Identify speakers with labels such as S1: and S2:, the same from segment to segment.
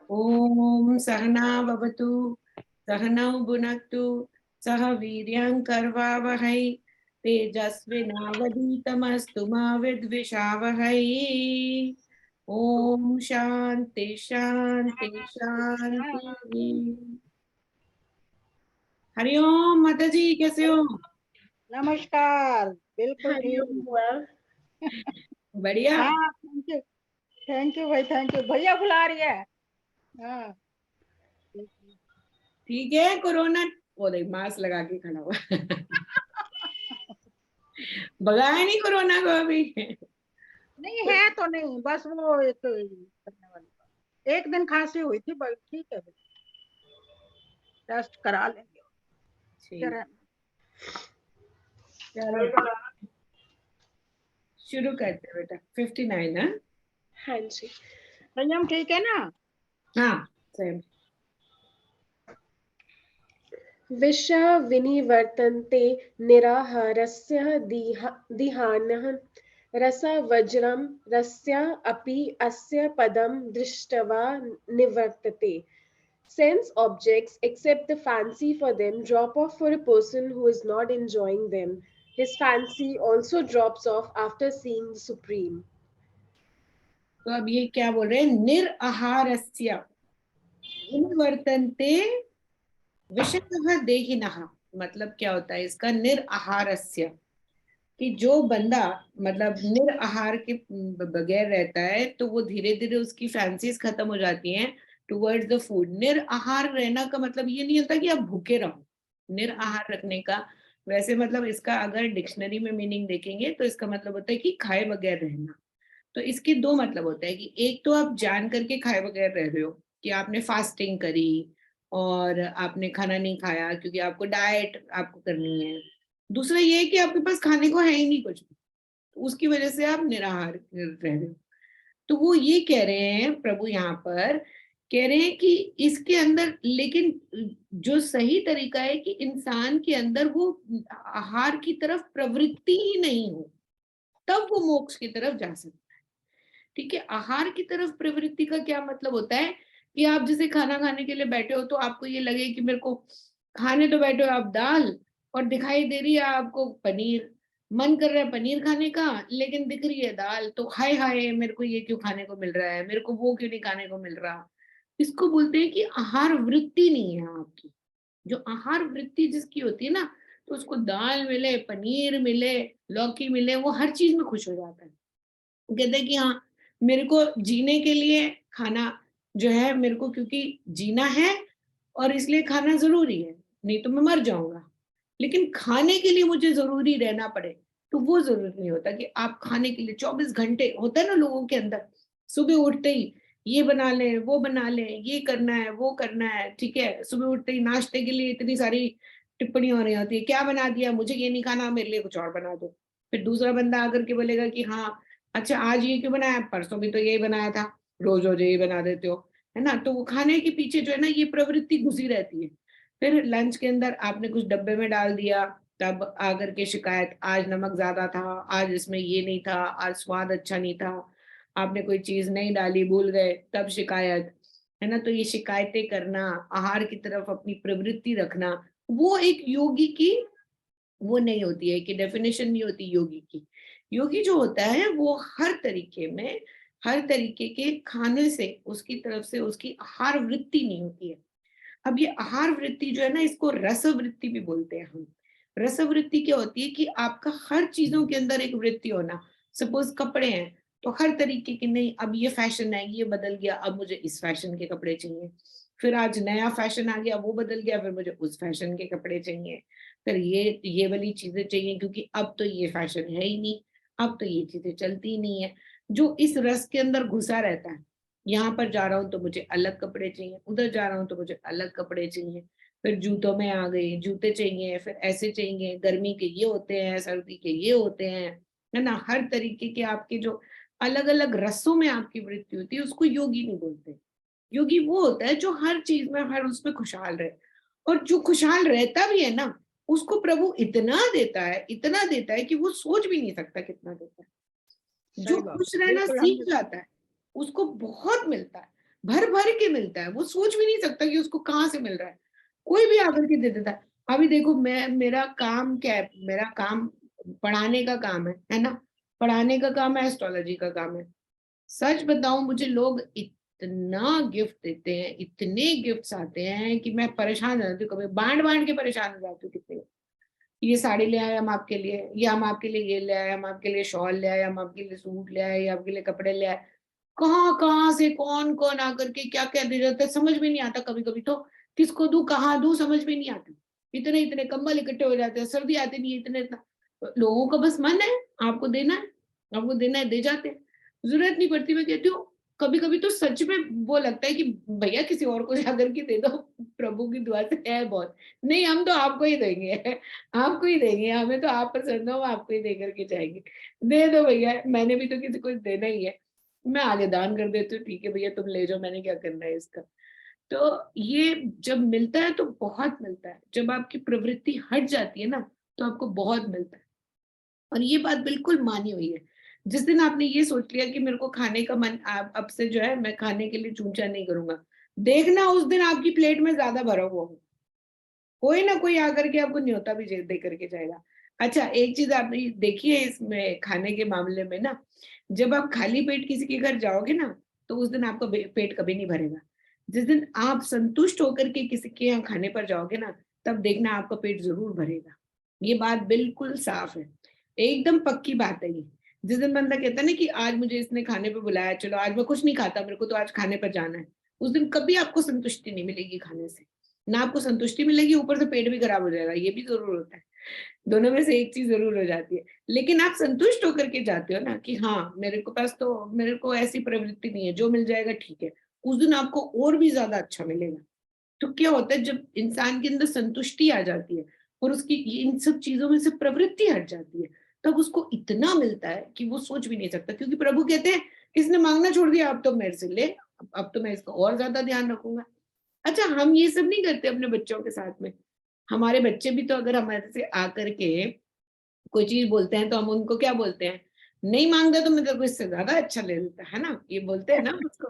S1: ओम सहना भवतु सहनौ भुनक्तु सह वीर्यंकरवावहै तेजस्विनावधीतमस्तु मा विद्विषावहै। ओम शांति शांति शांति। हरिओम माता जी, कैसे हो?
S2: नमस्कार। बिल्कुल ठीक।
S1: हरिओम बुआ। बढ़िया।
S2: हाँ, थैंक यू भाई, थैंक यू। भैया बुला रही है। हाँ।
S1: ठीक है। कोरोना वो देख मास्क लगा के खड़ा हुआ। भगाया नहीं कोरोना को अभी।
S2: नहीं है तो नहीं, बस वो एक करने वाली बात। एक दिन खांसी हुई थी, बस ठीक है। टेस्ट करा लेंगे।
S1: ठीक।
S2: चलो
S1: चलो शुरू करते हैं बेटा। 59 है।
S3: हाँ जी।
S2: संयम ठीक है ना?
S1: हाँ सेम।
S3: विषः विनिवर्तन्ते निराहारस्य दिहानः रसवज्रं रस्य अपि अस्य पदं दृष्ट्वा निवर्तते. Sense objects, except the fancy for them, drop off for a person who is not enjoying them. His fancy also drops off after seeing the Supreme.
S1: तो अब ये क्या बोल रहे हैं? निराहारस्य विनिवर्तन्ते विषयः देहिनः। मतलब क्या होता है इसका? निराहारस्य कि जो बंदा मतलब निराहार के बगैर रहता है तो वो धीरे धीरे उसकी फैंसीज खत्म हो जाती हैं टुवर्ड्स द फूड। निराहार रहना का मतलब ये नहीं होता कि आप भूखे रहो। निराहार रखने का वैसे मतलब इसका अगर डिक्शनरी में मीनिंग देखेंगे तो इसका मतलब होता है कि खाए बगैर रहना। तो इसके दो मतलब होते हैं कि एक तो आप जान करके खाए बगैर रह रहे हो कि आपने फास्टिंग करी और आपने खाना नहीं खाया क्योंकि आपको डाइट आपको करनी है। दूसरा ये है कि आपके पास खाने को है ही नहीं कुछ भी, तो उसकी वजह से आप निराहार रह रहे हो। तो वो ये कह रहे हैं प्रभु यहाँ पर, कह रहे हैं कि इसके अंदर लेकिन जो सही तरीका है कि इंसान के अंदर वो आहार की तरफ प्रवृत्ति ही नहीं हो, तब वो मोक्ष की तरफ जा सकता है। ठीक है। आहार की तरफ प्रवृत्ति का क्या मतलब होता है कि आप जैसे खाना खाने के लिए बैठे हो तो आपको ये लगे कि मेरे को खाने तो बैठे हो आप दाल और दिखाई दे रही है आपको पनीर, मन कर रहा है पनीर खाने का लेकिन दिख रही है दाल, तो हाय हाय मेरे को ये क्यों खाने को मिल रहा है, मेरे को वो क्यों नहीं खाने को मिल रहा। इसको बोलते हैं कि आहार वृत्ति नहीं है आपकी। जो आहार वृत्ति जिसकी होती है ना, तो उसको दाल मिले पनीर मिले लौकी मिले वो हर चीज में खुश हो जाता है। कहते हैं कि हाँ मेरे को जीने के लिए खाना जो है मेरे को क्योंकि जीना है और इसलिए खाना जरूरी है, नहीं तो मैं मर जाऊंगा। लेकिन खाने के लिए मुझे जरूरी रहना पड़े तो वो जरूरी नहीं होता कि आप खाने के लिए 24 घंटे होता है ना लोगों के अंदर। सुबह उठते ही ये बना ले वो बना ले, ये करना है वो करना है। ठीक है। सुबह उठते ही नाश्ते के लिए इतनी सारी टिप्पणी हो रही होती है, क्या बना दिया, मुझे ये नहीं खाना, मेरे लिए कुछ और बना दो। फिर दूसरा बंदा आकर के बोलेगा कि हाँ अच्छा आज ये क्यों बनाया, परसों भी तो यही बनाया था, रोज रोज यही बना देते हो, है ना। तो वो खाने के पीछे जो है ना ये प्रवृत्ति घुसी रहती है। फिर लंच के अंदर आपने कुछ डब्बे में डाल दिया, तब आकर के शिकायत, आज नमक ज्यादा था, आज इसमें ये नहीं था, आज स्वाद अच्छा नहीं था। आपने कोई चीज नहीं डाली भूल गए तब शिकायत, है ना। तो ये शिकायतें करना, आहार की तरफ अपनी प्रवृत्ति रखना, वो एक योगी की वो नहीं होती है कि डेफिनेशन नहीं होती योगी की। योगी जो होता है वो हर तरीके में हर तरीके के खाने से उसकी तरफ से उसकी आहार वृत्ति नहीं होती है। अब ये आहार वृत्ति जो है ना इसको रस वृत्ति भी बोलते हैं हम। रस वृत्ति क्या होती है कि आपका हर चीजों के अंदर एक वृत्ति होना। सपोज कपड़े हैं तो हर तरीके के, नहीं अब ये फैशन है ये बदल गया अब मुझे इस फैशन के कपड़े चाहिए। फिर आज नया फैशन आ गया वो बदल गया फिर मुझे उस फैशन के कपड़े चाहिए। फिर ये वाली चीजें चाहिए क्योंकि अब तो ये फैशन है ही नहीं, अब तो ये चीजें चलती ही नहीं है। जो इस रस के अंदर घुसा रहता है, यहाँ पर जा रहा हूँ तो मुझे अलग कपड़े चाहिए, उधर जा रहा हूँ तो मुझे अलग कपड़े चाहिए। फिर जूतों में आ गई जूते चाहिए, फिर ऐसे चाहिए, गर्मी के ये होते हैं सर्दी के ये होते हैं, है ना। हर तरीके के आपके जो अलग अलग रसों में आपकी वृत्ति होती है उसको योगी नहीं बोलते। योगी वो होता है जो हर चीज में हर उसमें खुशहाल रहे। और जो खुशहाल रहता भी है ना उसको प्रभु इतना देता है कि वो सोच भी नहीं सकता कितना देता है। जो
S2: सही बात।
S1: खुश रहना
S2: बिल्कुल
S1: सीख
S2: हमने
S1: जाता है उसको बहुत मिलता है। भर भर के मिलता है, वो सोच भी नहीं सकता कि उसको कहाँ से मिल रहा है, कोई भी आकर के दे देता है। अभी देखो मेरा काम क्या है, मेरा काम पढ़ाने का काम है ना, पढ़ाने का काम है, एस्ट्रोलॉजी का काम है। सच बताऊं, मुझे लोग इतना गिफ्ट देते हैं, इतने गिफ्ट्स आते हैं कि मैं परेशान हो जाती हूँ, कभी बांट बांट के परेशान हो जाती हूँ। कितने ये साड़ी ले आए हम आपके लिए, या हम आपके लिए ये ले आए, हम आपके लिए शॉल ले आए, हम आपके लिए सूट ले आए, या आपके लिए कपड़े ले आए। कहाँ कहाँ से कौन कौन आकर के क्या क्या दे जाता है, समझ में नहीं आता। कभी कभी तो किसको दूं, कहाँ दूं, समझ में नहीं आता। इतने इतने कंबल इकट्ठे हो जाते हैं, सर्दी आती नहीं है, इतने इतना लोगों का बस मन है आपको देना है, आपको देना है, दे जाते हैं, जरूरत नहीं पड़ती। मैं कहती हूँ कभी कभी तो सच में वो लगता है कि भैया किसी और को जाकर के दे दो, प्रभु की दुआ से है बहुत। नहीं, हम तो आपको ही देंगे, आपको ही देंगे, हमें तो आप पसंद हो, आपको ही दे करके जाएंगे। दे दो भैया, मैंने भी तो किसी को देना ही है, मैं आगे दान कर देती हूँ, ठीक है भैया तुम ले जाओ, मैंने क्या करना है इसका। तो ये जब मिलता है तो बहुत मिलता है, जब आपकी प्रवृत्ति हट जाती है ना तो आपको बहुत मिलता है। और ये बात बिल्कुल मानी हुई है। जिस दिन आपने ये सोच लिया कि मेरे को खाने का मन, अब से जो है मैं खाने के लिए चूंचा नहीं करूंगा, देखना उस दिन आपकी प्लेट में ज्यादा भरा हुआ हो, कोई ना कोई आकर के आपको न्योता भी दे करके जाएगा। अच्छा, एक चीज आपने देखी है इसमें खाने के मामले में ना, जब आप खाली पेट किसी के घर जाओगे ना तो उस दिन आपका पेट कभी नहीं भरेगा। जिस दिन आप संतुष्ट होकर के किसी के यहाँ खाने पर जाओगे ना, तब देखना आपका पेट जरूर भरेगा। ये बात बिल्कुल साफ है, एकदम पक्की बात है ये। जिस दिन बंदा कहता है ना कि आज मुझे इसने खाने पे बुलाया, चलो आज मैं कुछ नहीं खाता, मेरे को तो आज खाने पर जाना है, उस दिन कभी आपको संतुष्टि नहीं मिलेगी खाने से, ना आपको संतुष्टि मिलेगी, ऊपर से पेट भी खराब हो जाएगा, ये भी जरूर होता है। दोनों में से एक चीज जरूर हो जाती है। लेकिन आप संतुष्ट होकर के जाते हो ना कि हाँ मेरे को पास तो, मेरे को ऐसी प्रवृत्ति नहीं है, जो मिल जाएगा ठीक है, उस दिन आपको और भी ज्यादा अच्छा मिलेगा। तो क्या होता है, जब इंसान के अंदर संतुष्टि आ जाती है और उसकी इन सब चीजों में से प्रवृत्ति हट जाती है, तब उसको इतना मिलता है कि वो सोच भी नहीं सकता। क्योंकि प्रभु कहते हैं इसने मांगना छोड़ दिया, अब तो मेरे से ले, अब तो मैं इसका और ज्यादा ध्यान रखूंगा। अच्छा, हम ये सब नहीं करते अपने बच्चों के साथ में। हमारे बच्चे भी तो अगर हमारे से आकर के कोई चीज बोलते हैं तो हम उनको क्या बोलते हैं, नहीं मांगता तो मैं तेरे को इससे ज्यादा अच्छा ले लेता है ना, ये बोलते हैं ना उसको,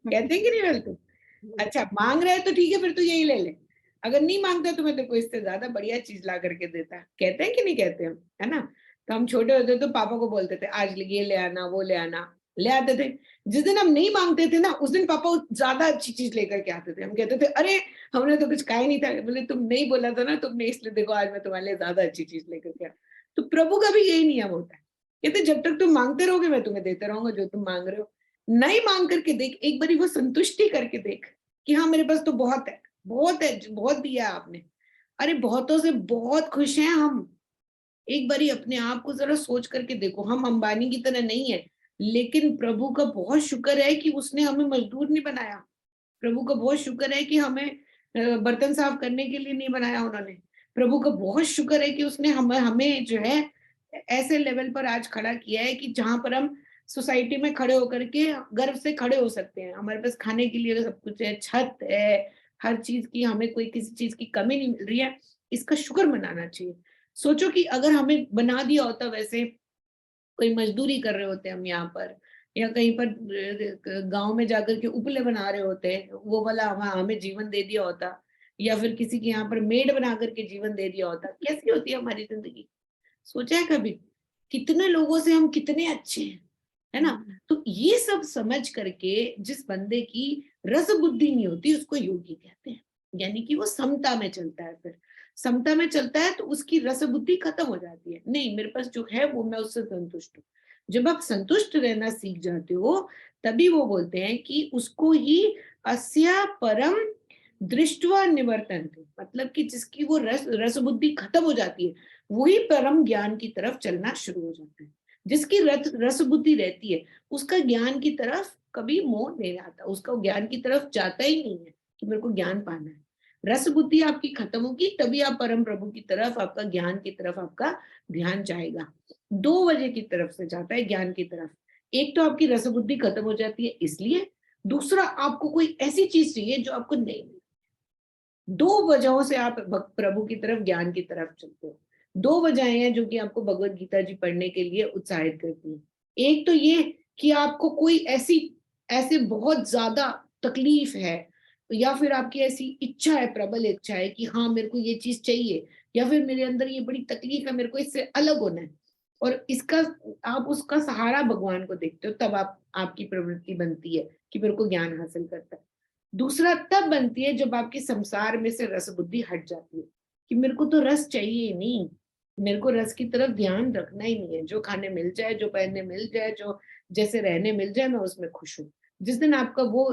S1: कहते हैं कि नहीं बोलते। अच्छा, मांग रहे हैं तो ठीक है, फिर तो यही ले ले, अगर नहीं मांगता तो मैं तेरे को इससे ज्यादा बढ़िया चीज ला करके देता, कहते हैं कि नहीं कहते हम, है ना। तो हम छोटे होते तो पापा को बोलते थे आज ये ले आना, वो ले आना, ले आते थे। जिस दिन हम नहीं मांगते थे ना, उस दिन पापा ज्यादा अच्छी चीज लेकर के आते थे। हम कहते थे अरे हमने तो कुछ कहा ही नहीं था, बोले तुम नहीं बोला था ना तुमने, इसलिए देखो आज मैं तुम्हारे लिए ज्यादा अच्छी चीज लेकर के आया। तो प्रभु का भी यही नियम होता है, कहते जब तक तुम मांगते रहोगे मैं तुम्हें देते रहूंगा जो तुम मांग रहे हो। नहीं मांग करके देख, एक बारी वो संतुष्टि करके देख कि हाँ मेरे पास तो बहुत है, बहुत है, बहुत दिया आपने, अरे बहुतों से बहुत खुश हैं हम। एक बारी अपने आप को जरा सोच करके देखो, हम अंबानी की तरह नहीं है, लेकिन प्रभु का बहुत शुक्र है कि उसने हमें मजदूर नहीं बनाया। प्रभु का बहुत शुक्र है कि हमें बर्तन साफ करने के लिए नहीं बनाया उन्होंने। प्रभु का बहुत शुक्र है कि उसने हमें हमें जो है ऐसे लेवल पर आज खड़ा किया है कि जहां पर हम सोसाइटी में खड़े होकर के गर्व से खड़े हो सकते हैं। हमारे पास खाने के लिए सब कुछ है, छत है, हर चीज की, हमें कोई किसी चीज की कमी नहीं मिल रही है, इसका शुक्र मनाना चाहिए। सोचो कि अगर हमें बना दिया होता वैसे, कोई मजदूरी कर रहे होते हम यहाँ पर, या कहीं पर गांव में जाकर के उपले बना रहे होते, वो वाला हमें जीवन दे दिया होता, या फिर किसी के यहाँ पर मेड बना करके जीवन दे दिया होता, कैसी होती है हमारी जिंदगी। सोचा है कभी, कितने लोगों से हम कितने अच्छे हैं, है ना। तो ये सब समझ करके जिस बंदे की रस बुद्धि नहीं होती उसको योगी कहते हैं, यानी कि वो समता में चलता है। फिर समता में चलता है तो उसकी रस बुद्धि खत्म हो जाती है, नहीं मेरे पास जो है वो मैं उससे संतुष्ट हूँ। जब आप संतुष्ट रहना सीख जाते हो, तभी वो बोलते हैं कि उसको ही अस्या परम दृष्टवा निवर्तन्ते, मतलब कि जिसकी वो रस बुद्धि खत्म हो जाती है, वही परम ज्ञान की तरफ चलना शुरू हो जाता है। जिसकी रस बुद्धि रहती है उसका ज्ञान की तरफ कभी मोह नहीं आता, उसका ज्ञान की तरफ जाता ही नहीं है कि मेरे को ज्ञान पाना है। रस बुद्धि आपकी खत्म होगी तभी आप परम प्रभु की तरफ, आपका ज्ञान की तरफ आपका ध्यान जाएगा। दो वजह की तरफ से जाता है ज्ञान की तरफ, एक तो आपकी रस बुद्धि खत्म हो जाती है इसलिए, दूसरा आपको कोई ऐसी चीज चाहिए जो आपको नहीं मिली। दो वजहों से आप प्रभु की तरफ, ज्ञान की तरफ चलते हो। दो वजहें हैं जो कि आपको भगवत गीता जी पढ़ने के लिए उत्साहित करती हैं। एक तो ये कि आपको कोई ऐसे बहुत ज्यादा तकलीफ है, या फिर आपकी ऐसी इच्छा है, प्रबल इच्छा है कि हाँ मेरे को ये चीज चाहिए, या फिर मेरे अंदर ये बड़ी तकलीफ है, मेरे को इससे अलग होना है, और इसका आप उसका सहारा भगवान को देखते हो, तब आपकी प्रवृत्ति बनती है कि मेरे को ज्ञान हासिल करता है। दूसरा तब बनती है जब आपकी संसार में से रस बुद्धि हट जाती है कि मेरे को तो रस चाहिए ही नहीं, मेरे को रस की तरफ ध्यान रखना ही नहीं है, जो खाने मिल जाए, जो पहनने मिल जाए, जो जैसे रहने मिल जाए, मैं उसमें खुश हूँ। जिस दिन आपका वो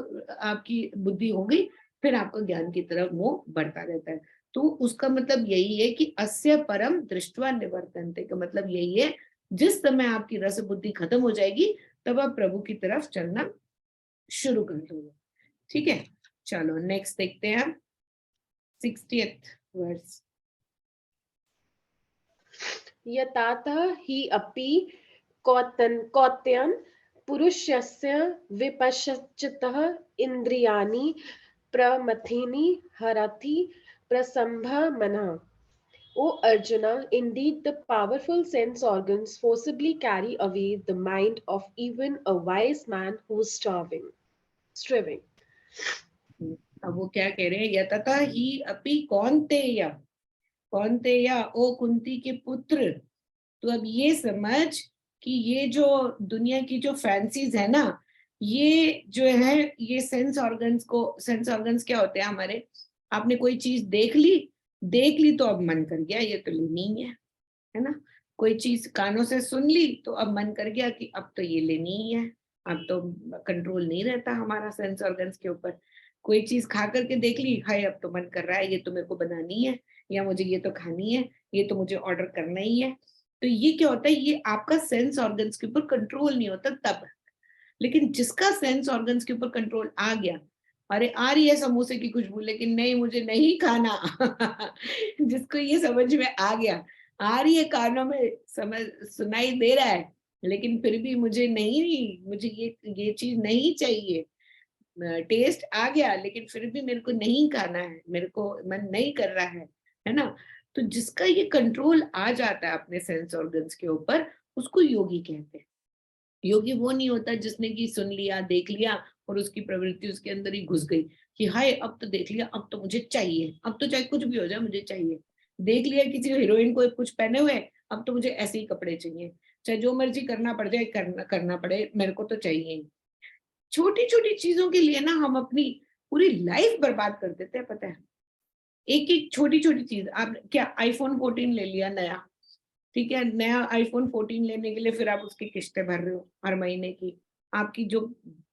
S1: आपकी बुद्धि हो गई, फिर आपका ज्ञान की तरफ वो बढ़ता रहता है। तो उसका मतलब यही है कि अस्य परम दृष्ट्वा निवर्तन्ते, का मतलब यही है जिस समय आपकी रस बुद्धि खत्म हो जाएगी तब आप प्रभु की तरफ चलना शुरू कर दोगे। ठीक है, चलो नेक्स्ट देखते हैं 60th वर्स।
S3: यतातः हि अपि कौत्यं पुरुषस्य विपश्चितः इन्द्रियाणि प्रमथीनि हरति प्रसम्भः मनः. O Arjuna, indeed the powerful sense organs forcibly carry away the mind of even a wise man who is striving.
S1: अब वो क्या कह रहे हैं, यतता ही अपि कौन्तेय, कौन्तेय ओ कुंती के पुत्र, तो अब ये समझ कि ये जो दुनिया की जो फैंसीज है ना, ये जो है ये सेंस ऑर्गन्स क्या होते हैं हमारे, आपने कोई चीज देख ली तो अब मन कर गया ये तो लेनी है ना, कोई चीज कानों से सुन ली तो अब मन कर गया कि अब तो ये लेनी ही है, अब तो कंट्रोल नहीं रहता हमारा सेंस ऑर्गन्स के ऊपर। कोई चीज खा करके देख ली, हाय अब तो मन कर रहा है ये तो मेरे को बनानी है, या मुझे ये तो खानी है, ये तो मुझे ऑर्डर करना ही है। तो ये क्या होता है, ये आपका सेंस ऑर्गन्स के ऊपर कंट्रोल नहीं होता तब। लेकिन जिसका सेंस ऑर्गन्स के ऊपर कंट्रोल आ गया, अरे आ रही है समोसे की खुशबू लेकिन नहीं मुझे नहीं खाना जिसको ये समझ में आ गया, आ रही है कानों में, समझ सुनाई दे रहा है, लेकिन फिर भी मुझे ये चीज नहीं चाहिए, टेस्ट आ गया लेकिन फिर भी मेरे को नहीं खाना है, मेरे को मन नहीं कर रहा है ना। तो जिसका ये कंट्रोल आ जाता है अपने सेंस ऑर्गन्स के ऊपर, उसको योगी कहते हैं। योगी वो नहीं होता जिसने कि सुन लिया देख लिया और उसकी प्रवृत्ति उसके अंदर ही घुस गई कि हाय अब तो देख लिया, अब तो मुझे चाहिए, अब तो चाहे कुछ भी हो जाए मुझे चाहिए। देख लिया किसी हीरोइन को कुछ पहने हुए, अब तो मुझे ऐसे ही कपड़े चाहिए, चाहे जो मर्जी करना पड़ जाए, करना पड़े, मेरे को तो चाहिए। छोटी छोटी चीजों के लिए ना हम अपनी पूरी लाइफ बर्बाद कर देते हैं, पता है। एक एक छोटी छोटी चीज, आप क्या आईफोन 14 ले लिया नया, ठीक है, नया आईफोन 14 लेने के लिए फिर आप उसकी किस्तें भर रहे हो हर महीने की, आपकी जो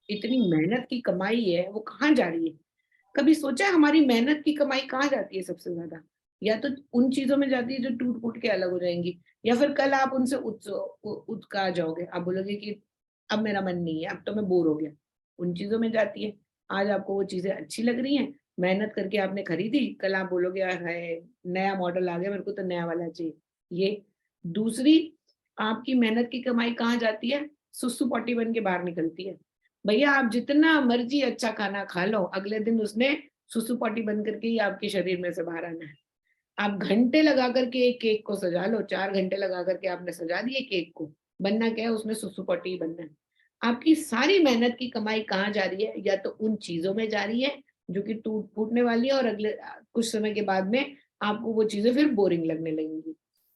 S1: इतनी मेहनत की कमाई है वो कहाँ जा रही है? कभी सोचा है हमारी मेहनत की कमाई कहाँ जाती है सबसे ज्यादा? या तो उन चीजों में जाती है जो टूट फूट के अलग हो जाएंगी, या फिर कल आप उनसे उचका जाओगे, आप बोलोगे कि अब मेरा मन नहीं है, अब तो मैं बोर हो गया, उन चीजों में जाती है। आज आपको वो चीजें अच्छी लग रही हैं, मेहनत करके आपने खरीदी, कल आप बोलोगे यार है नया मॉडल आ गया, मेरे को तो नया वाला चाहिए। ये दूसरी आपकी मेहनत की कमाई कहाँ जाती है? सुसु पॉटी बन के बाहर निकलती है। भैया आप जितना मर्जी अच्छा खाना खा लो, अगले दिन उसने सुसु पॉटी बन करके ही आपके शरीर में से बाहर आना है। आप घंटे लगा करके एक केक को सजा लो, 4 घंटे लगा करके आपने सजा दिए केक को, बनना क्या है उसमें सुसु पॉटी ही बनना है। आपकी सारी मेहनत की कमाई कहाँ जा रही है? या तो उन चीजों में जा रही है जो कि टूट फूटने वाली है और अगले कुछ समय के बाद में आपको वो चीजें फिर बोरिंग लगने लगेंगी,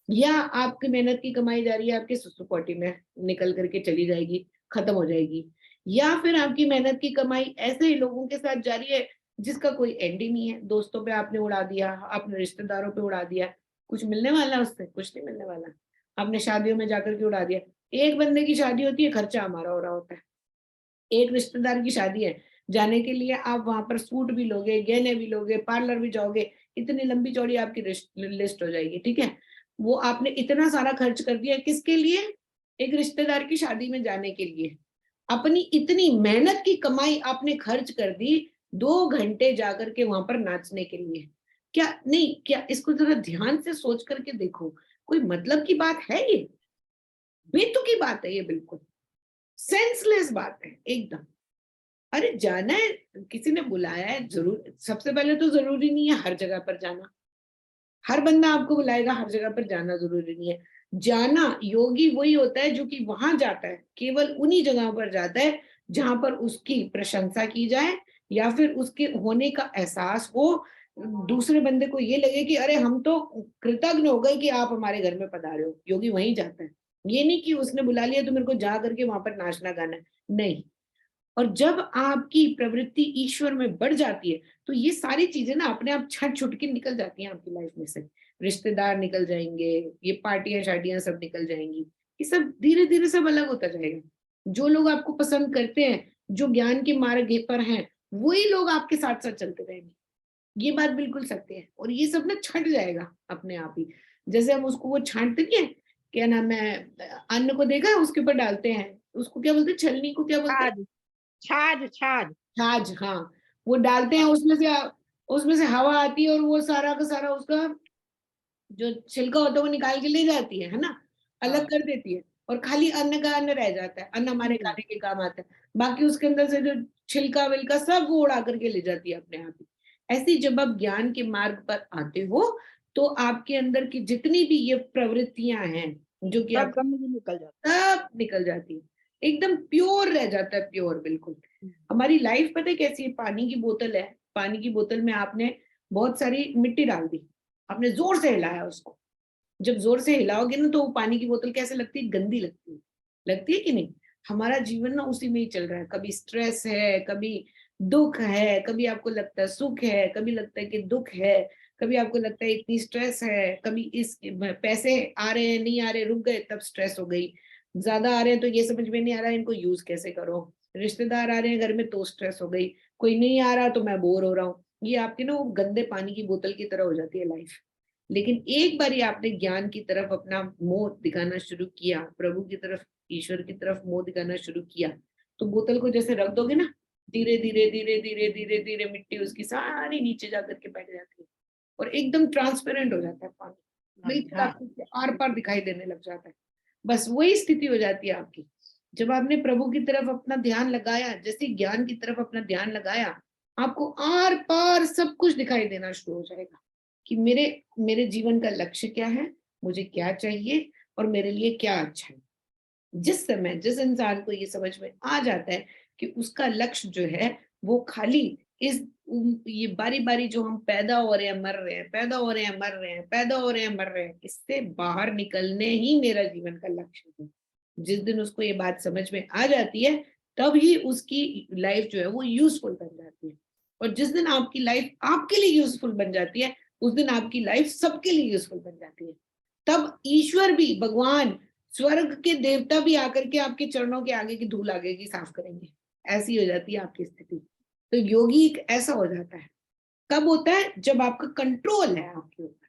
S1: या आपकी मेहनत की कमाई जा रही है आपके सुसु पॉटी में निकल करके चली जाएगी, खत्म हो जाएगी, या फिर आपकी मेहनत की कमाई ऐसे ही लोगों के साथ जा रही है जिसका कोई एंड ही नहीं है। दोस्तों पे आपने उड़ा दिया, अपने रिश्तेदारों पे उड़ा दिया, कुछ मिलने वाला उससे? कुछ नहीं मिलने वाला। आपने शादियों में जाकर के उड़ा दिया। एक बंदे की शादी होती है, खर्चा हमारा हो रहा होता है। एक रिश्तेदार की शादी है, जाने के लिए आप वहां पर सूट भी लोगे, गहने भी लोगे, पार्लर भी जाओगे, इतनी लंबी चौड़ी आपकी लिस्ट हो जाएगी, ठीक है। वो आपने इतना सारा खर्च कर दिया किसके लिए? एक रिश्तेदार की शादी में जाने के लिए। अपनी इतनी मेहनत की कमाई आपने खर्च कर दी 2 घंटे जाकर के वहां पर नाचने के लिए। क्या नहीं, क्या इसको जरा ध्यान से सोच करके देखो, कोई मतलब की बात है ये? बेतुकी बात है ये, बिल्कुल सेंसलेस बात है एकदम। अरे जाना है, किसी ने बुलाया है, जरूर, सबसे पहले तो जरूरी नहीं है हर जगह पर जाना, हर बंदा आपको बुलाएगा हर जगह पर जाना जरूरी नहीं है। जाना, योगी वही होता है जो कि वहां जाता है, केवल उन्हीं जगहों पर जाता है जहां पर उसकी प्रशंसा की जाए, या फिर उसके होने का एहसास हो, दूसरे बंदे को ये लगे कि अरे हम तो कृतज्ञ हो गए कि आप हमारे घर में पधारे हो। योगी वहीं जाता है, ये नहीं कि उसने बुला लिया तो मेरे को जा करके वहां पर नाचना गाना है, नहीं। और जब आपकी प्रवृत्ति ईश्वर में बढ़ जाती है तो ये सारी चीजें ना अपने आप छट छुट के निकल जाती हैं आपकी लाइफ में से। रिश्तेदार निकल जाएंगे, ये पार्टियां शादियां सब निकल जाएंगी, ये सब धीरे धीरे सब अलग होता जाएगा। जो लोग आपको पसंद करते हैं, जो ज्ञान के मार्ग पर हैं, वही लोग आपके साथ साथ चलते रहेंगे। ये बात बिल्कुल सत्य है। और ये सब ना छट जाएगा अपने आप ही। जैसे हम उसको वो छांटते नहीं है, क्या नाम है, अन्न को देखा है उसके ऊपर डालते हैं, उसको क्या बोलते हैं, छलनी को क्या बोलते हैं,
S2: छाछ छाछ छाछ।
S1: छाछ, हाँ। वो डालते हैं, उसमें से हवा आती है और वो सारा का सारा उसका जो छिलका होता है वो निकाल के ले जाती है ना, अलग
S2: हाँ।
S1: कर देती है। और खाली अन्न का अन्न रह जाता है, अन्न हमारे खाने के काम आता है। बाकी उसके अंदर से जो छिलका विलका सब वो उड़ा करके ले जाती है अपने आप ही। ऐसे ही जब आप ज्ञान के मार्ग पर आते हो तो आपके अंदर की जितनी भी ये प्रवृत्तियां हैं जो कि
S2: सब
S1: आप,
S2: गंदगी निकल जाती
S1: सब निकल जाती है, एकदम प्योर रह जाता है, प्योर बिल्कुल।
S2: है।
S1: हमारी लाइफ पता है कैसी है, पानी की बोतल है, पानी की बोतल में आपने बहुत सारी मिट्टी डाल दी, आपने जोर से हिलाया उसको। जब जोर से हिलाओगे ना तो वो पानी की बोतल कैसे लगती है, गंदी लगती है, लगती है कि नहीं। हमारा जीवन ना उसी में ही चल रहा है, कभी स्ट्रेस है, कभी दुख है, कभी आपको लगता है सुख है, कभी लगता है कि दुख है, कभी आपको लगता है इतनी स्ट्रेस है, कभी इस पैसे आ रहे हैं नहीं आ रहे, रुक गए तब स्ट्रेस हो गई, ज्यादा आ रहे हैं तो ये समझ में नहीं आ रहा है इनको यूज कैसे करो, रिश्तेदार आ रहे हैं घर में तो स्ट्रेस हो गई, कोई नहीं आ रहा तो मैं बोर हो रहा हूँ। ये आपके ना वो गंदे पानी की बोतल की तरह हो जाती है लाइफ। लेकिन एक बार आपने ज्ञान की तरफ अपना मोह दिखाना शुरू किया, प्रभु की तरफ, ईश्वर की तरफ मोह दिखाना शुरू किया, तो बोतल को जैसे रख दोगे ना, धीरे धीरे धीरे धीरे धीरे धीरे मिट्टी उसकी सारी नीचे जाकर के बैठ जाती है और एकदम ट्रांसपेरेंट हो जाता है पानी, बिल्कुल
S2: हाँ।
S1: आपको आर पार दिखाई देने लग जाता है। बस वही स्थिति हो जाती है आपकी। जब आपने प्रभु की तरफ अपना ध्यान लगाया, जैसे ज्ञान की तरफ अपना ध्यान लगाया, आपको आर पार सब कुछ दिखाई देना शुरू हो जाएगा कि मेरे मेरे जीवन का लक्ष्य क्या है, मुझे क्या चाहिए और मेरे लिए क्या अच्छा है। जिस समय जिस इंसान को ये समझ में आ जाता है कि उसका लक्ष्य जो है वो खाली इस ये बारी बारी जो हम पैदा हो रहे हैं मर रहे हैं, पैदा हो रहे हैं मर रहे हैं, पैदा हो रहे हैं मर रहे हैं, इससे बाहर निकलने ही मेरा जीवन का लक्ष्य है। जिस दिन उसको ये बात समझ में आ जाती है तब ही उसकी लाइफ जो है वो यूजफुल बन जाती है। और जिस दिन आपकी लाइफ आपके लिए यूजफुल बन जाती है उस दिन आपकी लाइफ सबके लिए यूजफुल बन जाती है। तब ईश्वर भी, भगवान, स्वर्ग के देवता भी आकर के आपके चरणों के आगे की धूल आगे की साफ करेंगे। ऐसी हो जाती है आपकी स्थिति। तो योगी एक ऐसा हो जाता है। कब होता है, जब आपका कंट्रोल है आपके ऊपर।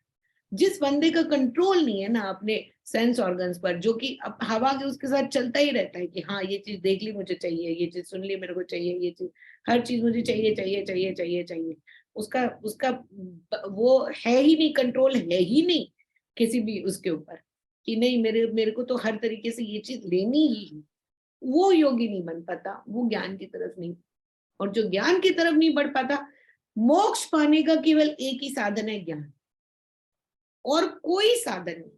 S1: जिस बंदे का कंट्रोल नहीं है ना अपने सेंस ऑर्गन्स पर, जो कि अब हवा के उसके साथ चलता ही रहता है कि हाँ ये चीज देख ली मुझे चाहिए, ये चीज सुन ली मेरे को चाहिए, ये चीज हर चीज मुझे चाहिए चाहिए चाहिए चाहिए चाहिए, उसका उसका वो है ही नहीं, कंट्रोल है ही नहीं किसी भी उसके ऊपर कि नहीं मेरे मेरे को तो हर तरीके से ये चीज लेनी ही है। वो योगी नहीं बन पाता, वो ज्ञान की तरफ नहीं। और जो ज्ञान की तरफ नहीं बढ़ पाता, मोक्ष पाने का केवल एक ही साधन है, ज्ञान, और कोई साधन नहीं।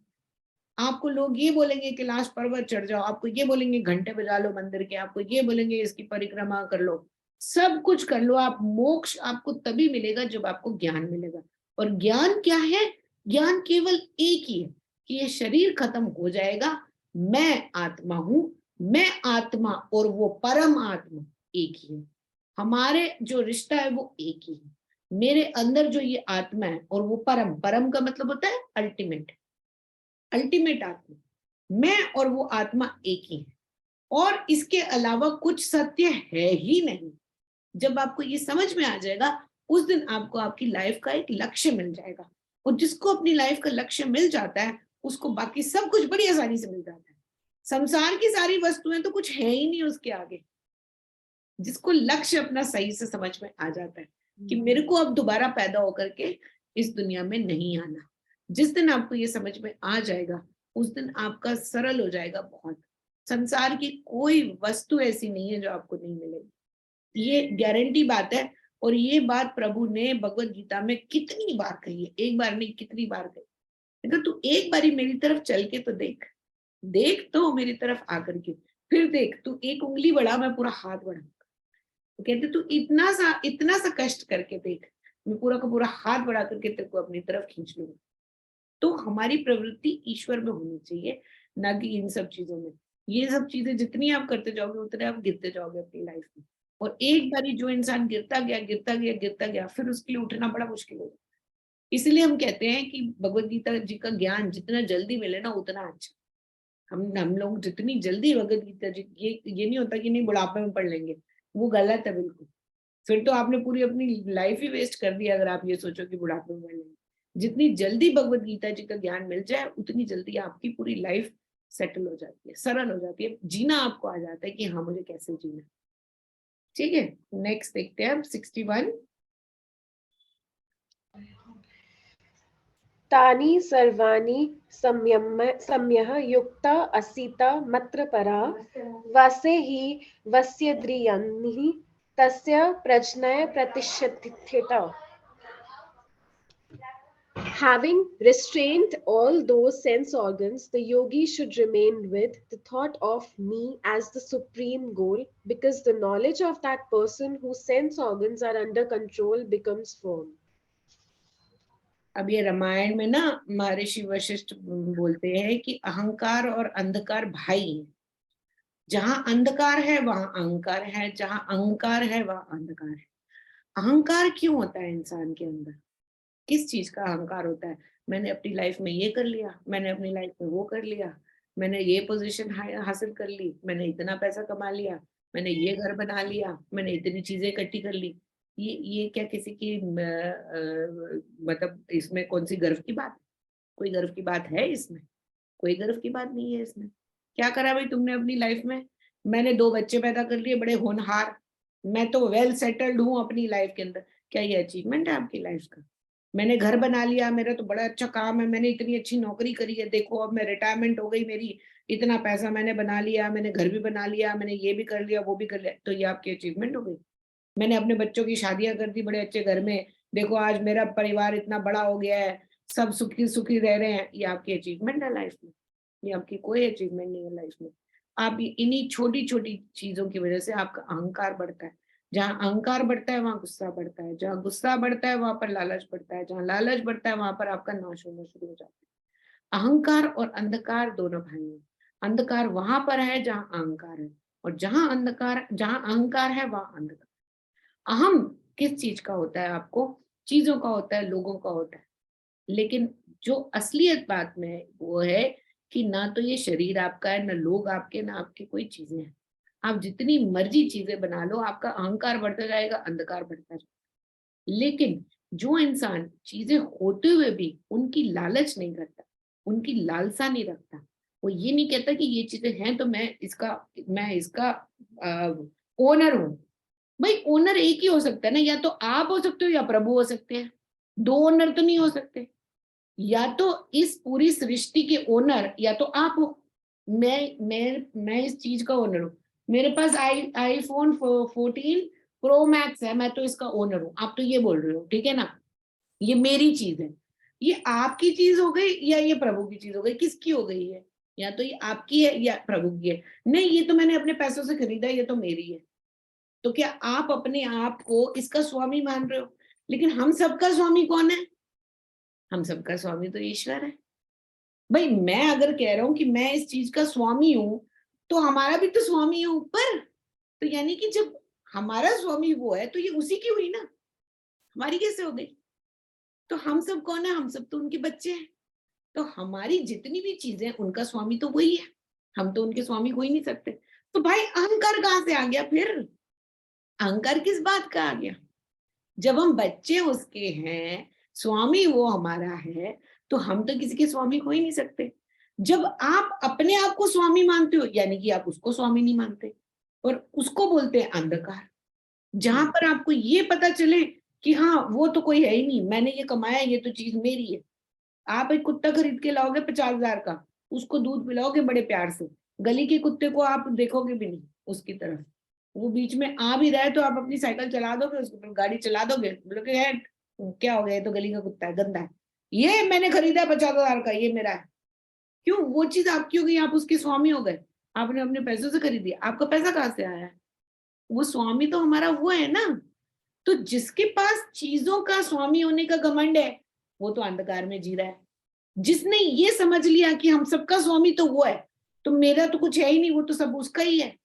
S1: आपको लोग ये बोलेंगे कैलाश पर्वत चढ़ जाओ, आपको ये बोलेंगे घंटे बजा लो मंदिर के, आपको ये बोलेंगे इसकी परिक्रमा कर लो, सब कुछ कर लो, आप मोक्ष आपको तभी मिलेगा जब आपको ज्ञान मिलेगा। और ज्ञान क्या है, ज्ञान केवल एक ही है कि ये शरीर खत्म हो जाएगा, मैं आत्मा हूं, मैं आत्मा और वो परम आत्मा एक ही है। हमारे जो रिश्ता है वो एक ही है। मेरे अंदर जो ये आत्मा है और वो परम, परम का मतलब होता है अल्टीमेट, अल्टीमेट आत्मा, मैं और वो आत्मा एक ही है और इसके अलावा कुछ सत्य है ही नहीं। जब आपको ये समझ में आ जाएगा उस दिन आपको आपकी लाइफ का एक लक्ष्य मिल जाएगा। और जिसको अपनी लाइफ का लक्ष्य मिल जाता है उसको बाकी सब कुछ बड़ी आसानी से मिल जाता है। संसार की सारी वस्तुएं तो कुछ है ही नहीं उसके आगे। जिसको लक्ष्य अपना सही से समझ में आ जाता है कि मेरे को अब दोबारा पैदा होकर के इस दुनिया में नहीं आना, जिस दिन आपको ये समझ में आ जाएगा उस दिन आपका सरल हो जाएगा बहुत। संसार की कोई वस्तु ऐसी नहीं है जो आपको नहीं मिलेगी, ये गारंटी बात है। और ये बात प्रभु ने भगवत गीता में कितनी बार कही है, एक बार नहीं कितनी बार कही। अगर तू एक बारी मेरी तरफ चल के तो देख, देख तो मेरी तरफ आकर के, फिर देख, तू एक उंगली बढ़ा मैं पूरा हाथ बढ़ाऊंगा। तो कहते तू इतना सा कष्ट करके देख, मैं पूरा का पूरा हाथ बढ़ा करके तेरे को अपनी तरफ खींच लूंगा। तो हमारी प्रवृत्ति ईश्वर में होनी चाहिए, ना कि इन सब चीजों में। ये सब चीजें जितनी आप करते जाओगे उतने आप गिरते जाओगे अपनी लाइफ में। और एक बारी जो इंसान गिरता गया गिरता गया गिरता गया, फिर उसके लिए उठना बड़ा मुश्किल होगा। इसलिए हम कहते हैं कि भगवत गीता जी का ज्ञान जितना जल्दी मिले ना उतना अच्छा। हम लोग जितनी जल्दी भगवत गीता जी, ये नहीं होता कि नहीं बुढ़ापे में पढ़ लेंगे, वो गलत है बिल्कुल। फिर तो आपने पूरी अपनी लाइफ ही वेस्ट कर दी अगर आप ये सोचो कि बुढ़ापे में पढ़ लेंगे। जितनी जल्दी भगवत गीता जी का ज्ञान मिल जाए उतनी जल्दी आपकी पूरी लाइफ सेटल हो जाती है, सरल हो जाती है, जीना आपको आ जाता है कि हाँ मुझे कैसे जीना। ठीक है, नेक्स्ट देखते हैं अब 61।
S3: तानि सर्वाणि सम्यः युक्ता असीता मत्र परा वसे हि वस्यद्रियाणि तस्य प्रज्ञया प्रतिष्ठिता। Having restrained all those sense organs, the yogi should remain with the thought of me as the supreme goal, because the knowledge of that person whose sense organs are under control becomes firm.
S1: अब ये रामायण में ना महर्षि वशिष्ठ बोलते हैं कि अहंकार और अंधकार भाई हैं। जहां अंधकार है वहां अहंकार है, जहां अहंकार है वहां अंधकार है। अहंकार क्यों होता है इंसान के अंदर? किस चीज का अहंकार होता है? मैंने अपनी लाइफ में ये कर लिया, मैंने अपनी लाइफ में वो कर लिया, मैंने ये पोजीशन हासिल कर ली, मैंने इतना पैसा कमा लिया, मैंने ये घर बना लिया, मैंने इतनी चीजें इकट्ठी कर ली। ये क्या किसी की मतलब इसमें कौन सी गर्व की बात? कोई गर्व की बात है इसमें? कोई गर्व की बात नहीं है इसमें। क्या करा भाई तुमने अपनी लाइफ में? मैंने 2 बच्चे पैदा कर लिए, बड़े होनहार, मैं तो वेल सेटल्ड हूँ अपनी लाइफ के अंदर। क्या ये अचीवमेंट है आपकी लाइफ का? मैंने घर बना लिया, मेरा तो बड़ा अच्छा काम है, मैंने इतनी अच्छी नौकरी करी है, देखो अब मैं रिटायरमेंट हो गई मेरी, इतना पैसा मैंने बना लिया, मैंने घर भी बना लिया, मैंने ये भी कर लिया वो भी कर लिया, तो ये आपकी अचीवमेंट हो गई? मैंने अपने बच्चों की शादियां कर दी बड़े अच्छे घर में, देखो आज मेरा परिवार इतना बड़ा हो गया है, सब सुखी सुखी रह रहे हैं, ये आपकी अचीवमेंट है लाइफ में? ये आपकी कोई अचीवमेंट नहीं है लाइफ में। आप इन्हीं छोटी छोटी चीजों की वजह से आपका अहंकार बढ़ता है। जहाँ अहंकार बढ़ता है वहां गुस्सा बढ़ता है, जहाँ गुस्सा बढ़ता है वहां पर लालच बढ़ता है, जहाँ लालच बढ़ता है वहां पर आपका नाश होना शुरू हो जाता है। अहंकार और अंधकार दोनों भाई हैं। अंधकार वहां पर है जहाँ अहंकार है, और जहाँ अहंकार है वहां अंधकार। अहम किस चीज का होता है? आपको चीजों का होता है, लोगों का होता है। लेकिन जो असलियत बात में है वो है कि ना तो ये शरीर आपका है, ना लोग आपके, ना आपकी कोई चीजें हैं। आप जितनी मर्जी चीजें बना लो, आपका अहंकार बढ़ता जाएगा, अंधकार बढ़ता जाएगा। लेकिन जो इंसान चीजें होते हुए भी उनकी लालच नहीं करता, उनकी लालसा नहीं रखता, वो ये नहीं कहता कि ये चीजें हैं तो मैं इसका ओनर हूं। भाई ओनर एक ही हो सकता है ना, या तो आप हो सकते हो या प्रभु हो सकते हैं। 2 ओनर तो नहीं हो सकते। या तो इस पूरी सृष्टि के ओनर या तो आप हो। मैं इस चीज का ओनर हूँ। मेरे पास आईफोन 14 प्रो मैक्स है, मैं तो इसका ओनर हूँ। आप तो ये बोल रहे हो, ठीक है ना, ये मेरी चीज है। ये आपकी चीज हो गई या ये प्रभु की चीज हो गई? किसकी हो गई है? या तो ये आपकी है या प्रभु की है। नहीं, ये तो मैंने अपने पैसों से खरीदा, ये तो मेरी है। तो क्या आप अपने आप को इसका स्वामी मान रहे हो? लेकिन हम सबका स्वामी कौन है? हम सबका स्वामी तो ईश्वर है। भाई मैं अगर कह रहा हूं कि मैं इस चीज का स्वामी हूं, तो हमारा भी तो स्वामी है ऊपर। तो यानी कि जब हमारा स्वामी वो है तो ये उसी की हुई ना, हमारी कैसे हो गई? तो हम सब कौन है? हम सब तो उनके बच्चे हैं। तो हमारी जितनी भी चीजें उनका स्वामी तो वही है, हम तो उनके स्वामी हो ही नहीं सकते। तो भाई अहंकार कहां से आ गया फिर? अहंकार किस बात का आ गया? जब हम बच्चे उसके हैं, स्वामी वो हमारा है, तो हम तो किसी के स्वामी हो ही नहीं सकते। जब आप अपने आप को स्वामी मानते हो यानी कि आप उसको स्वामी नहीं मानते, और उसको बोलते हैं अंधकार। जहां पर आपको ये पता चले कि हाँ वो तो कोई है ही नहीं, मैंने ये कमाया, ये तो चीज मेरी है। आप एक कुत्ता खरीद के लाओगे 50,000 का, उसको दूध पिलाओगे बड़े प्यार से, गली के कुत्ते को आप देखोगे भी नहीं उसकी तरफ। वो बीच में आ भी रहा है तो आप अपनी साइकिल चला दोगे, उसके ऊपर गाड़ी चला दोगे, बोलोगे यार क्या हो गया, ये तो गली का कुत्ता है, गंदा है, ये मैंने खरीदा 50,000 का, ये मेरा है। क्यों? वो चीज आपकी हो गई, आप उसके स्वामी हो गए। आपने अपने पैसों से खरीदी, आपका पैसा कहाँ से आया है? वो स्वामी तो हमारा वो है ना। तो जिसके पास चीजों का स्वामी होने का घमंड है वो तो अंधकार में जी रहा है। जिसने ये समझ लिया कि हम सबका स्वामी तो वो है, तो मेरा तो कुछ है ही नहीं, वो तो सब उसका ही है,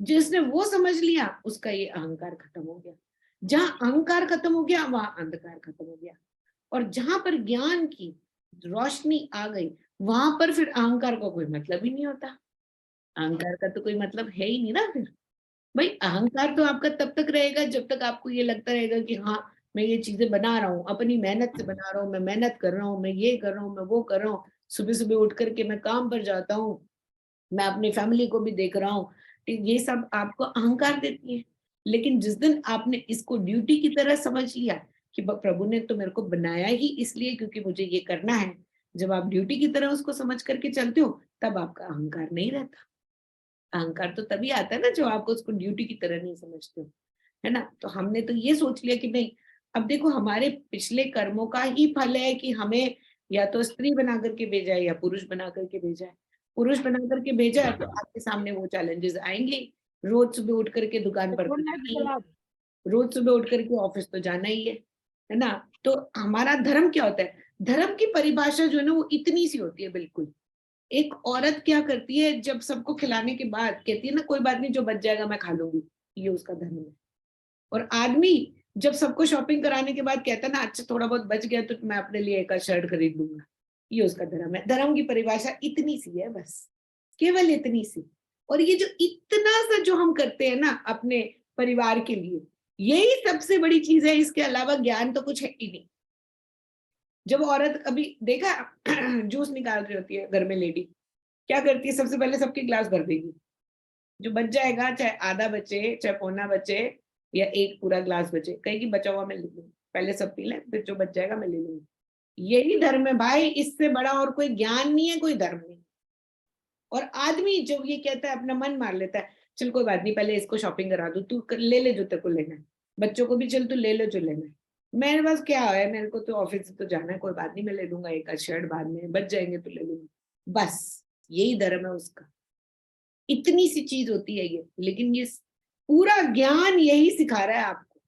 S1: जिसने वो समझ लिया उसका ये अहंकार खत्म हो गया। जहां अहंकार खत्म हो गया वहां अंधकार खत्म हो गया। और जहां पर ज्ञान की रोशनी आ गई वहां पर फिर अहंकार का कोई मतलब ही नहीं होता। अहंकार का तो कोई मतलब है ही नहीं ना फिर। भाई अहंकार तो आपका तब तक रहेगा जब तक आपको ये लगता रहेगा कि हाँ मैं ये चीजें बना रहा हूँ, अपनी मेहनत से बना रहा हूँ, मैं मेहनत कर रहा हूँ, मैं ये कर रहा हूँ, मैं वो कर रहा हूँ, सुबह सुबह उठ करके मैं काम पर जाता हूँ, मैं अपनी फैमिली को भी देख रहा हूँ। ये सब आपको अहंकार देती है। लेकिन जिस दिन आपने इसको ड्यूटी की तरह समझ लिया कि प्रभु ने तो मेरे को बनाया ही इसलिए क्योंकि मुझे ये करना है, जब आप ड्यूटी की तरह उसको समझ करके चलते हो तब आपका अहंकार नहीं रहता। अहंकार तो तभी आता है ना जो आपको उसको ड्यूटी की तरह नहीं समझते हो, है ना। तो हमने तो ये सोच लिया कि नहीं, अब देखो हमारे पिछले कर्मों का ही फल है कि हमें या तो स्त्री बना करके भेजा है या पुरुष बना करके भेजा है। पुरुष बना करके भेजा है तो आपके सामने वो चैलेंजेस आएंगे। रोज सुबह उठ करके दुकान पर तो जाना ही है, रोज सुबह उठ करके ऑफिस तो जाना ही है ना। तो हमारा धर्म क्या होता है, धर्म की परिभाषा जो है ना वो इतनी सी होती है बिल्कुल। एक औरत क्या करती है जब सबको खिलाने के बाद कहती है ना कोई बात नहीं जो बच जाएगा मैं खा लूंगी, ये उसका धर्म है। और आदमी जब सबको शॉपिंग कराने के बाद कहता है ना अच्छा थोड़ा बहुत बच गया तो मैं अपने लिए एक शर्ट खरीद लूंगा, ये उसका धर्म है। धर्म की परिभाषा इतनी सी है बस, केवल इतनी सी। और ये जो इतना सा जो हम करते हैं ना अपने परिवार के लिए, यही सबसे बड़ी चीज है। इसके अलावा ज्ञान तो कुछ है ही नहीं। जब औरत अभी देखा जूस निकाल रही होती है घर में लेडी, क्या करती है, सबसे पहले सबकी ग्लास भर देगी, जो बच जाएगा चाहे आधा बचे चाहे पौना बचे या एक पूरा ग्लास बचे, कहेगी बचा हुआ मैं ले लूंगी, पहले सब पी लें फिर जो बच जाएगा मैं ले लूंगी। यही धर्म है भाई, इससे बड़ा और कोई ज्ञान नहीं है, कोई धर्म नहीं। और आदमी जब ये कहता है अपना मन मार लेता है, चल कोई बात नहीं पहले इसको शॉपिंग करा दू, तू ले ले जो तेरे को लेना है, बच्चों को भी चल तू ले लो जो लेना है, मेरे पास क्या है, मेरे को तो ऑफिस से तो जाना है, कोई बात नहीं मैं ले लूंगा एक शर्ट बाद में बच जाएंगे तो ले लूंगा। बस यही धर्म है उसका। इतनी सी चीज होती है ये, लेकिन ये पूरा ज्ञान यही सिखा रहा है आपको,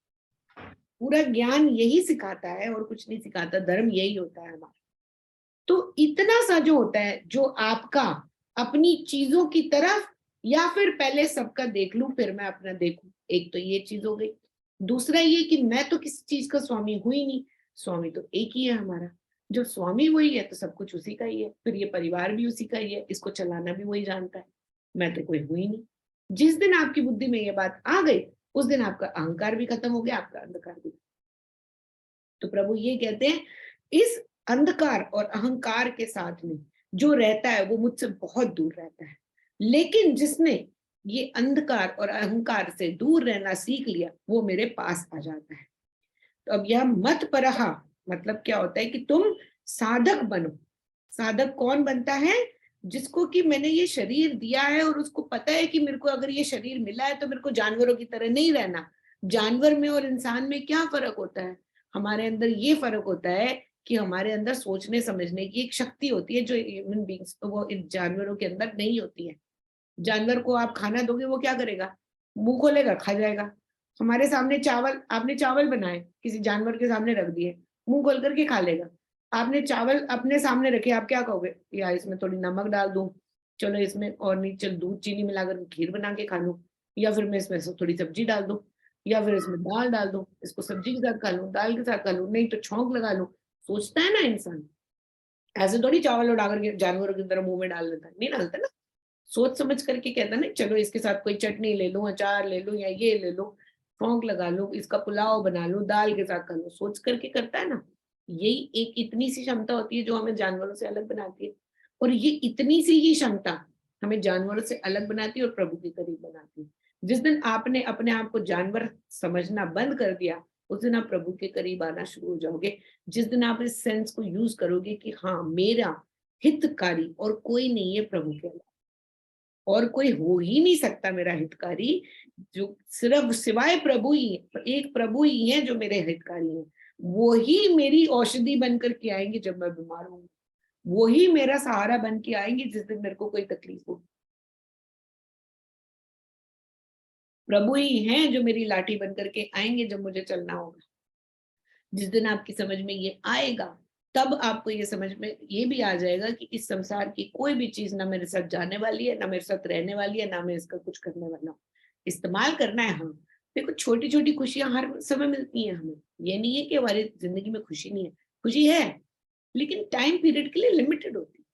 S1: पूरा ज्ञान यही सिखाता है और कुछ नहीं सिखाता। धर्म यही होता है हमारा। तो इतना सा जो होता है जो आपका अपनी चीजों की तरफ, या फिर पहले सबका देख लूं फिर मैं अपना देखूं, एक तो ये चीज हो गई। दूसरा ये कि मैं तो किसी चीज का स्वामी हुई नहीं, स्वामी तो एक ही है हमारा। जो स्वामी वही है तो सब कुछ उसी का ही है, फिर ये परिवार भी उसी का ही है, इसको चलाना भी वही जानता है, मैं तो कोई हुई नहीं। जिस दिन आपकी बुद्धि में ये बात आ गई उस दिन आपका अहंकार भी खत्म हो गया, आपका अंधकार भी। तो प्रभु ये कहते हैं इस अंधकार और अहंकार के साथ में जो रहता है वो मुझसे बहुत दूर रहता है। लेकिन जिसने ये अंधकार और अहंकार से दूर रहना सीख लिया वो मेरे पास आ जाता है। तो अब यह मत परहा मतलब क्या होता है कि तुम साधक बनो। साधक कौन बनता है, जिसको कि मैंने ये शरीर दिया है और उसको पता है कि मेरे को अगर ये शरीर मिला है तो मेरे को जानवरों की तरह नहीं रहना। जानवर में और इंसान में क्या फर्क होता है, हमारे अंदर ये फर्क होता है कि हमारे अंदर सोचने समझने की एक शक्ति होती है जो ह्यूमन बींग्स वो जानवरों के अंदर नहीं होती है। जानवर को आप खाना दोगे वो क्या करेगा, मुंह खोलेगा खा जाएगा। हमारे सामने चावल, आपने चावल बनाए किसी जानवर के सामने रख दिए, मुंह खोल करके खा लेगा। आपने चावल अपने सामने रखे, आप क्या कहोगे, या इसमें थोड़ी नमक डाल दूं, चलो इसमें और नहीं चल दूध चीनी मिलाकर खीर बना के खा लूं, या फिर मैं इसमें थोड़ी सब्जी डाल दूं, या फिर इसमें दाल डाल दूं, इसको सब्जी के साथ खा लूं, दाल के साथ खा लूं, नहीं तो छौंक लगा लूं। सोचता है ना इंसान, ऐसे थोड़ी चावल उड़ा करके जानवरों की तरह मुंह में डाल देता है, नहीं डालता ना। सोच समझ करके कहता ना चलो इसके साथ कोई चटनी ले लूं, अचार ले लूं, या ये ले लूं, छौंक लगा लूं, इसका पुलाव बना लूं, दाल के साथ खा लूं, सोच करके करता है ना। यही एक इतनी सी क्षमता होती है जो हमें जानवरों से अलग बनाती है। और ये इतनी सी ही क्षमता हमें जानवरों से अलग बनाती है और प्रभु के करीब बनाती है। जिस दिन आपने अपने आप को जानवर समझना बंद कर दिया उस दिन आप प्रभु के करीब आना शुरू हो जाओगे। जिस दिन आप इस सेंस को यूज करोगे कि हाँ मेरा हितकारी और कोई नहीं है प्रभु के अलावा, और कोई हो ही नहीं सकता मेरा हितकारी, जो सिर्फ सिवाय प्रभु ही, एक प्रभु ही है जो मेरे हितकारी हैं। वो ही मेरी औषधि बनकर के आएंगे जब मैं बीमार हूँ, वो ही मेरा सहारा बन के आएंगे जिस दिन मेरे को कोई तकलीफ हो। प्रभु ही हैं जो मेरी लाठी बन करके आएंगे जब मुझे चलना होगा। जिस दिन आपकी समझ में ये आएगा, तब आपको ये समझ में ये भी आ जाएगा कि इस संसार की कोई भी चीज ना मेरे साथ जाने वाली है, ना मेरे साथ रहने वाली है, ना मैं इसका कुछ करने वाला हूँ। इस्तेमाल करना है हम। देखो छोटी छोटी खुशियां हर समय मिलती हैं हमें, ये नहीं है कि हमारी जिंदगी में खुशी नहीं है, खुशी है, लेकिन टाइम पीरियड के लिए लिमिटेड होती है।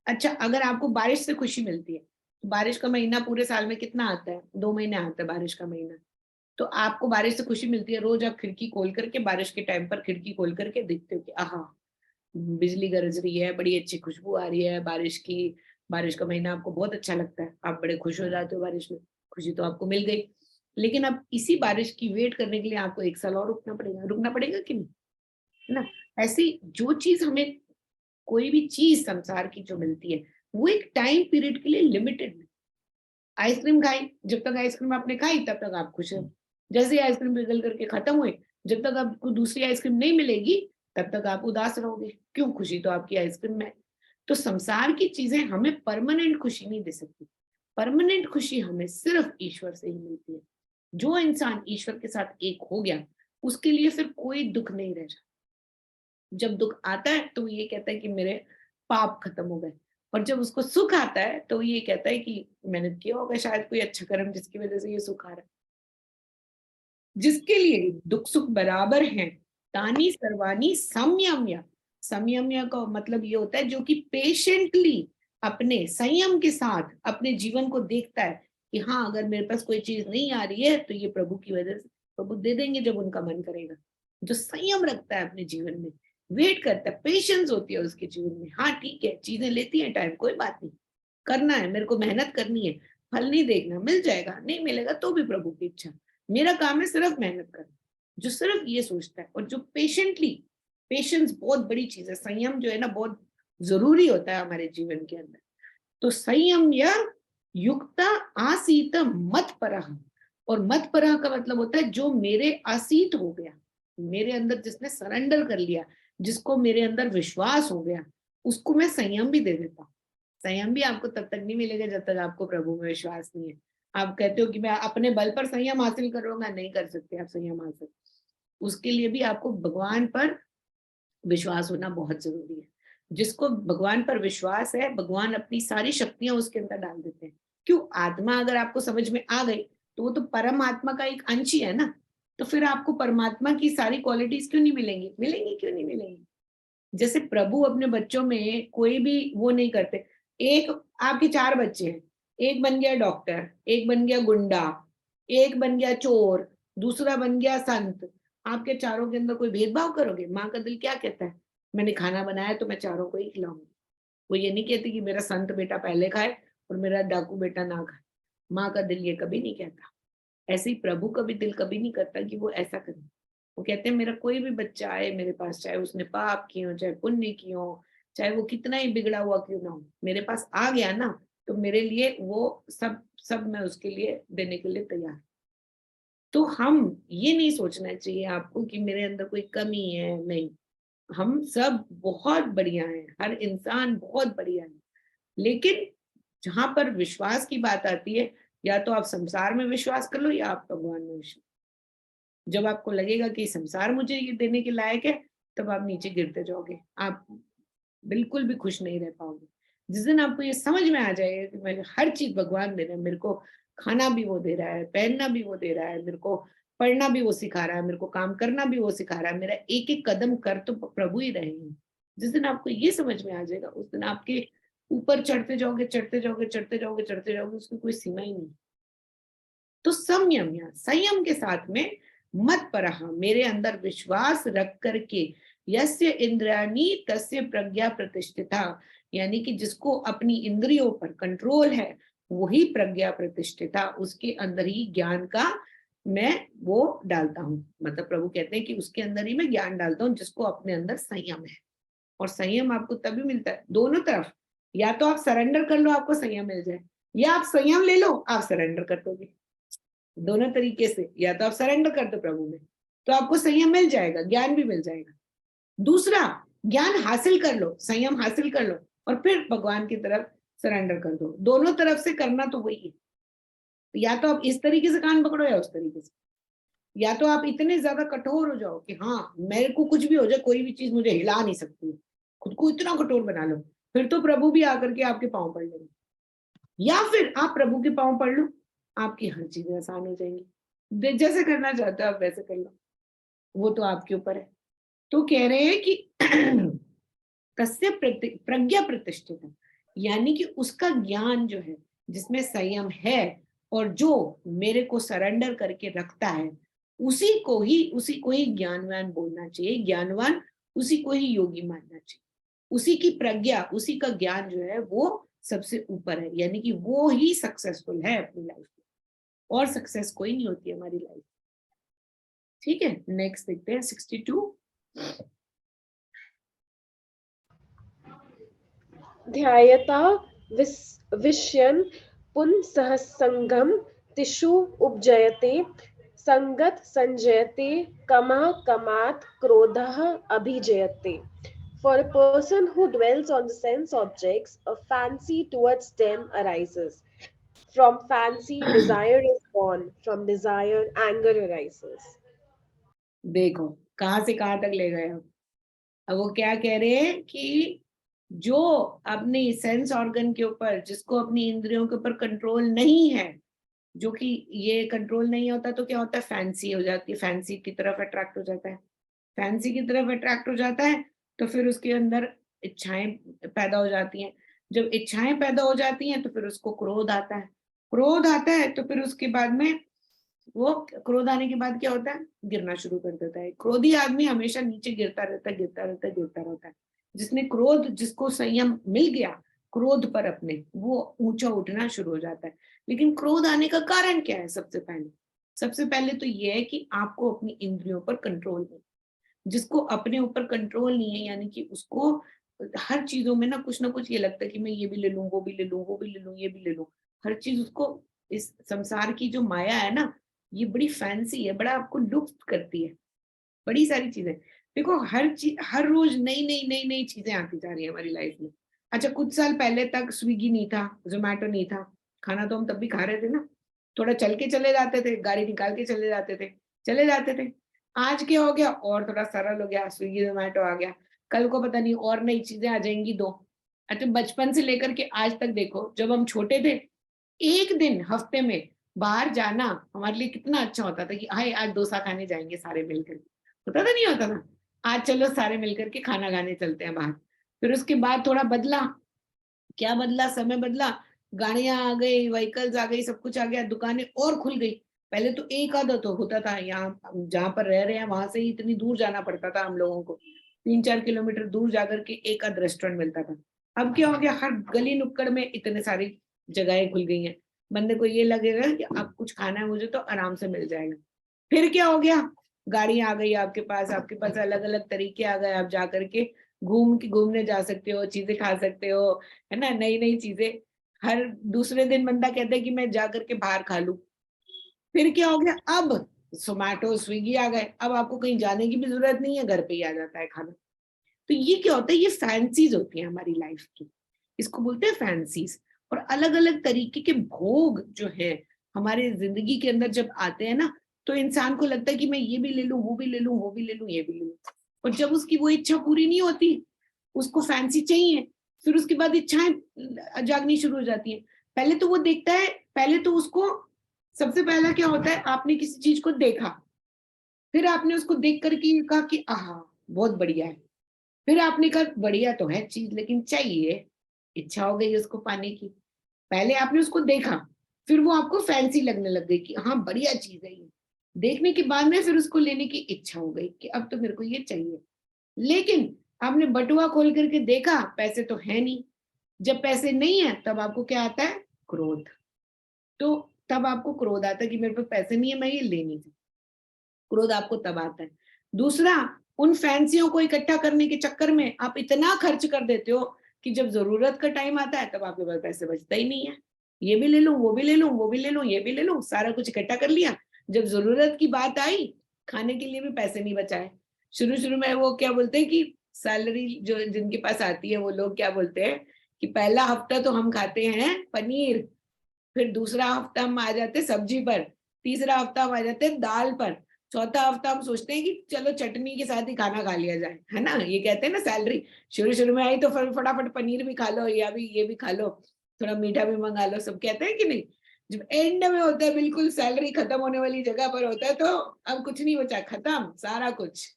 S1: अच्छा, अगर आपको बारिश से खुशी मिलती है, तो बारिश का महीना पूरे साल में कितना आता है? 2 महीने आता है बारिश का महीना। तो आपको बारिश से खुशी मिलती है, रोज आप खिड़की खोल करके बारिश के टाइम पर खिड़की खोल करके देखते हो कि आहा, बिजली गरज रही है, बड़ी अच्छी खुशबू आ रही है बारिश की। बारिश का महीना आपको बहुत अच्छा लगता है, आप बड़े खुश हो जाते हो बारिश में, खुशी तो आपको मिल गई। लेकिन अब इसी बारिश की वेट करने के लिए आपको 1 साल और रुकना पड़ेगा कि नहीं, है ना? ऐसी जो चीज हमें, कोई भी चीज संसार की जो मिलती है, वो एक टाइम पीरियड के लिए लिमिटेड है। आइसक्रीम खाई, जब तक आइसक्रीम आपने खाई तब तक आप खुश हैं। जैसे ही आइसक्रीम पिघल करके खत्म हुई, जब तक आपको दूसरी आइसक्रीम नहीं मिलेगी तब तक आप उदास रहोगे। क्यों? खुशी तो आपकी आइसक्रीम में है। तो संसार की चीजें हमें परमानेंट खुशी नहीं दे सकती। परमानेंट खुशी हमें सिर्फ ईश्वर से ही मिलती है। जो इंसान ईश्वर के साथ एक हो गया, उसके लिए फिर कोई दुख नहीं रह जाता। जब दुख आता है तो वो ये कहता है कि मेरे पाप खत्म हो गए, और जब उसको सुख आता है तो ये कहता है कि मैंने किया होगा शायद कोई अच्छा कर्म जिसकी वजह से ये सुख आ रहा है। जिसके लिए दुख सुख बराबर हैं, तानी सर्वानी संयम्य। संयम्य का मतलब ये होता है जो कि पेशेंटली अपने संयम के साथ अपने जीवन को देखता है कि हाँ, अगर मेरे पास कोई चीज नहीं आ रही है तो ये प्रभु की वजह से, प्रभु दे देंगे जब उनका मन करेगा। जो संयम रखता है अपने जीवन में, वेट करता है, पेशेंस होती है उसके जीवन में। हाँ ठीक है, चीजें लेती हैं टाइम, कोई बात नहीं, करना है, मेरे को मेहनत करनी है, फल नहीं देखना, मिल जाएगा, नहीं मिलेगा तो भी प्रभु की इच्छा, मेरा काम है सिर्फ मेहनत करना। जो सिर्फ ये सोचता है और जो पेशेंटली, पेशेंस बहुत बड़ी चीज है, संयम जो है ना बहुत जरूरी होता है हमारे जीवन के अंदर। तो संयम या युक्ता आसीत मत परह, और मत परह का मतलब होता है जो मेरे आसीत हो गया, मेरे अंदर जिसने सरेंडर कर लिया, जिसको मेरे अंदर विश्वास हो गया, उसको मैं संयम भी दे देता हूँ। संयम भी आपको तब तक नहीं मिलेगा जब तक आपको प्रभु में विश्वास नहीं है। आप कहते हो कि मैं अपने बल पर संयम हासिल करूंगा, नहीं कर सकते आप संयम हासिल। उसके लिए भी आपको भगवान पर विश्वास होना बहुत जरूरी है। जिसको भगवान पर विश्वास है, भगवान अपनी सारी शक्तियां उसके अंदर डाल देते हैं। क्यों? आत्मा अगर आपको समझ में आ गई तो वो तो परमात्मा का एक अंश ही है ना। तो फिर आपको परमात्मा की सारी क्वालिटीज क्यों नहीं मिलेंगी? मिलेंगी, क्यों नहीं मिलेंगी? जैसे प्रभु अपने बच्चों में कोई भी वो नहीं करते। एक, आपके 4 बच्चे हैं, एक बन गया डॉक्टर, एक बन गया गुंडा, एक बन गया चोर, दूसरा बन गया संत। आपके चारों के अंदर कोई भेदभाव करोगे? माँ का दिल क्या कहता है? मैंने खाना बनाया तो मैं चारों को ही खिलाऊंगी। वो ये नहीं कहती कि मेरा संत बेटा पहले खाए और मेरा डाकू बेटा ना खाए। माँ का दिल ये कभी नहीं कहता। ऐसे ही प्रभु का भी दिल कभी नहीं करता कि वो ऐसा करे। वो कहते हैं मेरा कोई भी बच्चा आए मेरे पास, चाहे उसने पाप किए हो, चाहे पुण्य किए हो, चाहे वो कितना ही बिगड़ा हुआ क्यों ना हो, मेरे पास आ गया ना, तो मेरे लिए वो सब सब मैं उसके लिए देने के लिए तैयार। तो हम ये नहीं सोचना चाहिए आपको कि मेरे अंदर कोई कमी है, नहीं, हम सब बहुत बढ़िया हैं, हर इंसान बहुत बढ़िया है। लेकिन जहां पर विश्वास की बात आती है, या तो आप संसार में विश्वास कर लो या आप भगवान में विश्वास। जब आपको लगेगा कि संसार मुझे ये देने के लायक है, तब आप नीचे गिरते जाओगे, आप बिल्कुल भी खुश नहीं रह पाओगे। जिस दिन आपको ये समझ में आ जाएगा कि मैं हर चीज भगवान दे रहा है, मेरे को खाना भी वो दे रहा है, पहनना भी वो दे रहा है, मेरे को पढ़ना भी वो सिखा रहा है, मेरे को काम करना भी वो सिखा रहा है, मेरा एक एक कदम कर तो प्रभु ही रहे हैं। जिस दिन आपको ये समझ में आ जाएगा, उस दिन आपके ऊपर चढ़ते जाओगे, चढ़ते जाओगे, चढ़ते जाओगे, चढ़ते जाओगे, उसकी कोई सीमा ही नहीं। तो संयम, या संयम के साथ में मत परह, मेरे अंदर विश्वास रख करके, यस्य इंद्रियाणि तस्य प्रज्ञा प्रतिष्ठिता, यानी कि जिसको अपनी इंद्रियों पर कंट्रोल है वही प्रज्ञा प्रतिष्ठिता, उसके अंदर ही ज्ञान का मैं वो डालता हूँ। मतलब प्रभु कहते हैं कि उसके अंदर ही मैं ज्ञान डालता हूँ, जिसको अपने अंदर संयम है। और संयम आपको तभी मिलता है दोनों तरफ, या तो आप सरेंडर कर लो आपको संयम मिल जाए, या आप संयम ले लो आप सरेंडर कर दोगे। दोनों तरीके से, या तो आप सरेंडर कर दो प्रभु में तो आपको संयम मिल जाएगा, ज्ञान भी मिल जाएगा। दूसरा, ज्ञान हासिल कर लो, संयम हासिल कर लो, और फिर भगवान की तरफ सरेंडर कर दो। दोनों तरफ से करना तो वही है। तो या तो आप इस तरीके से कान पकड़ो या उस तरीके से, या तो आप इतने ज्यादा कठोर हो जाओ कि हाँ मेरे को कुछ भी हो जाए, कोई भी चीज मुझे हिला नहीं सकती, खुद को इतना कठोर बना लो, फिर तो प्रभु भी आकर के आपके पाँव पड़ लेंगे। या फिर आप प्रभु के पाँव पड़ लो, आपकी हर चीजें आसान हो जाएंगी। जैसे करना चाहते हो आप वैसे कर लो, वो तो आपके ऊपर है। तो कह रहे हैं कि तस्य प्रज्ञा प्रतिष्ठित है, यानी कि उसका ज्ञान जो है जिसमें संयम है और जो मेरे को सरेंडर करके रखता है, उसी को ही ज्ञानवान बोलना चाहिए, ज्ञानवान उसी को ही योगी मानना चाहिए। उसी की प्रज्ञा, उसी का ज्ञान जो है वो सबसे ऊपर है, यानी कि वो ही सक्सेसफुल है अपनी लाइफ में, और सक्सेस कोई नहीं होती हमारी लाइफ। ठीक है, नेक्स्ट देखते हैं 62।
S3: ध्यायता विष्यन् पुंसः संगम तिषु उपजयते संगत संजयते कमा कमात् क्रोधः अभिजयते। For a person who dwells on the sense objects, a fancy towards them arises. From fancy, desire is born. From desire, anger arises.
S1: देखो कहां से कहां तक ले गए हम। अब वो क्या कह रहे हैं कि जो अपनी सेंस ऑर्गन के ऊपर, जिसको अपनी इंद्रियों के ऊपर कंट्रोल नहीं है, जो कि ये कंट्रोल नहीं होता तो क्या होता है, फैंसी हो जाती है, फैंसी की तरफ अट्रैक्ट हो जाता है। फैंसी की तरफ अट्रैक्ट हो जाता है तो फिर उसके अंदर इच्छाएं पैदा हो जाती हैं। जब इच्छाएं पैदा हो जाती हैं तो फिर उसको क्रोध आता है। क्रोध आता है तो फिर उसके बाद में वो, क्रोध आने के बाद क्या होता है, गिरना शुरू कर देता है। क्रोधी आदमी हमेशा नीचे गिरता रहता है, गिरता रहता है, गिरता रहता है। जिसने क्रोध, जिसको संयम मिल गया क्रोध पर अपने, वो ऊंचा उठना शुरू हो जाता है। लेकिन क्रोध आने का कारण क्या है? सबसे पहले तो ये है कि आपको अपनी इंद्रियों पर कंट्रोल नहीं। जिसको अपने ऊपर कंट्रोल नहीं है, यानी कि उसको हर चीजों में ना कुछ ये लगता है कि मैं ये भी ले लूं, वो भी ले लूं, वो भी ले लूं, ये भी ले लूं। हर चीज उसको, इस संसार की जो माया है ना, ये बड़ी फैंसी है, बड़ा आपको लुप्त करती है बड़ी सारी चीजें। देखो हर चीज, हर रोज नई नई नई नई चीजें आती जा रही है हमारी लाइफ में। अच्छा, कुछ साल पहले तक स्विगी नहीं था, जोमेटो नहीं था, खाना तो हम तब भी खा रहे थे ना, थोड़ा चल के चले जाते थे, गाड़ी निकाल के चले जाते थे, चले जाते थे। आज क्या हो गया, और थोड़ा सरल हो गया, स्विगी जोमेटो आ गया, कल को पता नहीं और नई चीजें आ जाएंगी दो। अच्छा, बचपन से लेकर के आज तक देखो, जब हम छोटे थे, एक दिन हफ्ते में बाहर जाना हमारे लिए कितना अच्छा होता था कि हाय आज डोसा खाने जाएंगे सारे मिलकर। होता था नहीं होता था? आज चलो सारे मिलकर के खाना खाने चलते हैं बाहर। फिर उसके बाद थोड़ा बदला, क्या बदला, समय बदला, गाड़ियां आ गई, व्हीकल्स आ गई, सब कुछ आ गया, दुकानें और खुल गई। पहले तो एक आधा तो होता था, यहाँ जहाँ पर रह रहे हैं वहां से ही इतनी दूर जाना पड़ता था हम लोगों को, 3-4 किलोमीटर दूर जाकर के एक आध रेस्टोरेंट मिलता था। अब क्या हो गया, हर गली नुक्कड़ में इतने सारी जगहें खुल गई हैं। बंदे को ये लगेगा कि अब कुछ खाना है मुझे तो आराम से मिल जाएगा। फिर क्या हो गया, गाड़ी आ गई आपके पास अलग अलग तरीके आ गए, आप जा करके घूमने जा सकते हो, चीजें खा सकते हो, है ना, नई नई चीजें। हर दूसरे दिन बंदा कहता है कि मैं जा करके बाहर खा लूं। फिर क्या हो गया, अब जोमैटो स्विगी आ गए, अब आपको कहीं जाने की भी जरूरत नहीं है, घर पे ही आ जाता है खाना। तो ये क्या होता है, ये फैंसीज होती है हमारी लाइफ की, इसको बोलते हैं फैंसीज। और अलग अलग तरीके के भोग जो है हमारे जिंदगी के अंदर जब आते हैं ना, तो इंसान को लगता है कि मैं ये भी ले लूं, वो भी ले लूं, वो भी ले लूं, ये भी ले लूं। और जब उसकी वो इच्छा पूरी नहीं होती, उसको फैंसी चाहिए, फिर उसके बाद इच्छाएं जागनी शुरू हो जाती है। पहले तो वो देखता है, पहले तो उसको, सबसे पहला क्या होता है, आपने किसी चीज को देखा, फिर आपने उसको देख करके कहा कि आहा बहुत बढ़िया है, फिर आपने कहा बढ़िया तो है चीज लेकिन चाहिए, इच्छा हो गई उसको पाने की। पहले आपने उसको देखा, फिर वो आपको फैंसी लगने लग गई कि हाँ बढ़िया चीज है ये। देखने के बाद में फिर उसको लेने की इच्छा हो गई कि अब तो मेरे को ये चाहिए। लेकिन आपने बटुआ खोल करके देखा, पैसे तो है नहीं। जब पैसे नहीं है तब आपको क्या आता है, क्रोध। तो तब आपको क्रोध आता है कि मेरे पास पैसे नहीं है, मैं ये ले नहीं सकती। क्रोध आपको तब आता है। दूसरा, उन फैंसियों को इकट्ठा करने के चक्कर में आप इतना खर्च कर देते हो कि जब जरूरत का टाइम आता है तब आपके पास पैसे बचता ही नहीं है। ये भी ले लूं, वो भी ले लूं, वो भी ले लूं, ये भी ले लूं, सारा कुछ इकट्ठा कर लिया, जब जरूरत की बात आई खाने के लिए भी पैसे नहीं बचाए। शुरू शुरू में वो क्या बोलते हैं कि सैलरी जो जिनके पास आती है वो लोग क्या बोलते हैं कि पहला हफ्ता तो हम खाते हैं पनीर, फिर दूसरा हफ्ता हम आ जाते सब्जी पर, तीसरा हफ्ता हम आ जाते दाल पर, चौथा हफ्ता हम सोचते हैं कि चलो चटनी के साथ ही खाना खा लिया जाए, है ना। ये कहते हैं ना सैलरी शुरू शुरू में आई तो फटाफट पनीर भी खा लो, या भी ये भी खा लो, थोड़ा मीठा भी मंगा लो, सब कहते हैं कि नहीं। जब एंड में होता है, बिल्कुल सैलरी खत्म होने वाली जगह पर होता है, तो अब कुछ नहीं बचा, खत्म सारा कुछ।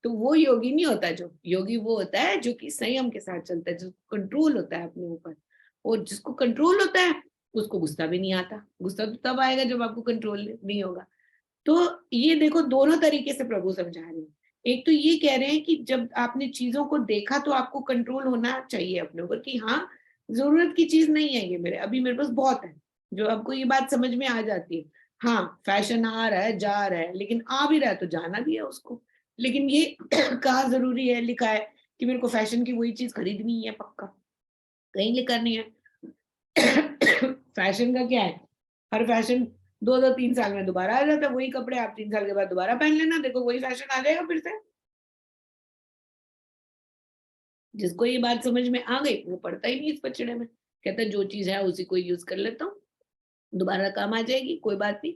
S1: तो वो योगी नहीं होता। जो योगी वो होता है जो कि संयम के साथ चलता है, जिसको कंट्रोल होता है अपने ऊपर। और जिसको कंट्रोल होता है उसको गुस्सा भी नहीं आता। गुस्सा तो तब आएगा जब आपको कंट्रोल नहीं होगा। तो ये देखो दोनों तरीके से प्रभु समझा रहे हैं। एक तो ये कह रहे हैं कि जब आपने चीजों को देखा तो आपको कंट्रोल होना चाहिए अपने ऊपर कि हाँ जरूरत की चीज नहीं है ये मेरे, अभी मेरे पास बहुत है। जो आपको ये बात समझ में आ जाती है, हाँ फैशन आ रहा है जा रहा है, लेकिन आ भी रहा है तो जाना भी है उसको। लेकिन ये कहाँ जरूरी है लिखा है कि मेरे को फैशन की वही चीज खरीदनी है पक्का, कहीं लिखा नहीं है। फैशन का क्या है, हर फैशन 2-3 साल में दोबारा आ जाता है। वही कपड़े आप 3 साल के बाद दोबारा पहन लेना, देखो वही फैशन आ जाएगा फिर से। जिसको ये बात समझ में आ गई वो पड़ता ही नहीं इस पचड़े में, कहता है जो चीज है उसी को यूज कर लेता हूँ, दोबारा काम आ जाएगी कोई बात नहीं।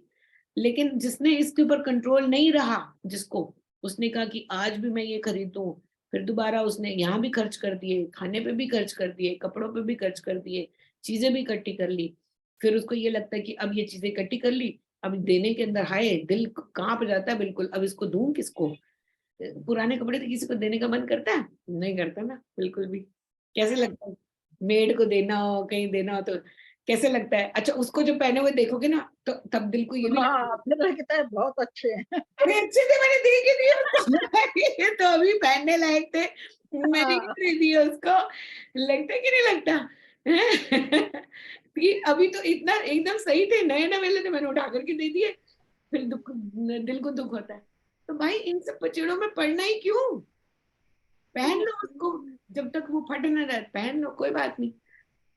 S1: लेकिन जिसने इसके ऊपर कंट्रोल नहीं रहा, जिसको उसने कहा कि आज भी मैं ये खरीदूं, फिर दोबारा उसने यहाँ भी खर्च कर दिए, खाने पे भी खर्च कर दिए, कपड़ों पे भी खर्च कर दिए, चीजें भी इकट्ठी कर ली। फिर उसको ये लगता है कि अब ये चीजें इकट्ठी कर ली, अब देने के अंदर हाय दिल कांप जाता है बिल्कुल, अब इसको दूं किसको। पुराने कपड़े तो किसी को देने का मन करता है, नहीं करता ना बिल्कुल भी। कैसे लगता है मेड को देना हो, कहीं देना हो तो कैसे लगता है। अच्छा उसको जो पहने हुए देखोगे ना तो तब दिल को ये भी
S2: हाँ, अपने तो लगता है बहुत अच्छे हैं।
S1: अरे अच्छे थे, मैंने देखे दिए ये तो अभी पहनने लायक थे, मैंने
S2: हाँ,
S1: क्यों दे दिया उसको। लगता है कि नहीं लगता। कि अभी तो इतना एकदम सही थे, नए नवेले थे, मैंने उठा करके दे दिए। फिर दुख, दिल को दुख होता है। तो भाई इन सब पचड़ों में पड़ना ही क्यों, पहन लो उसको, जब तक वो फट न जाए पहन लो, कोई बात नहीं।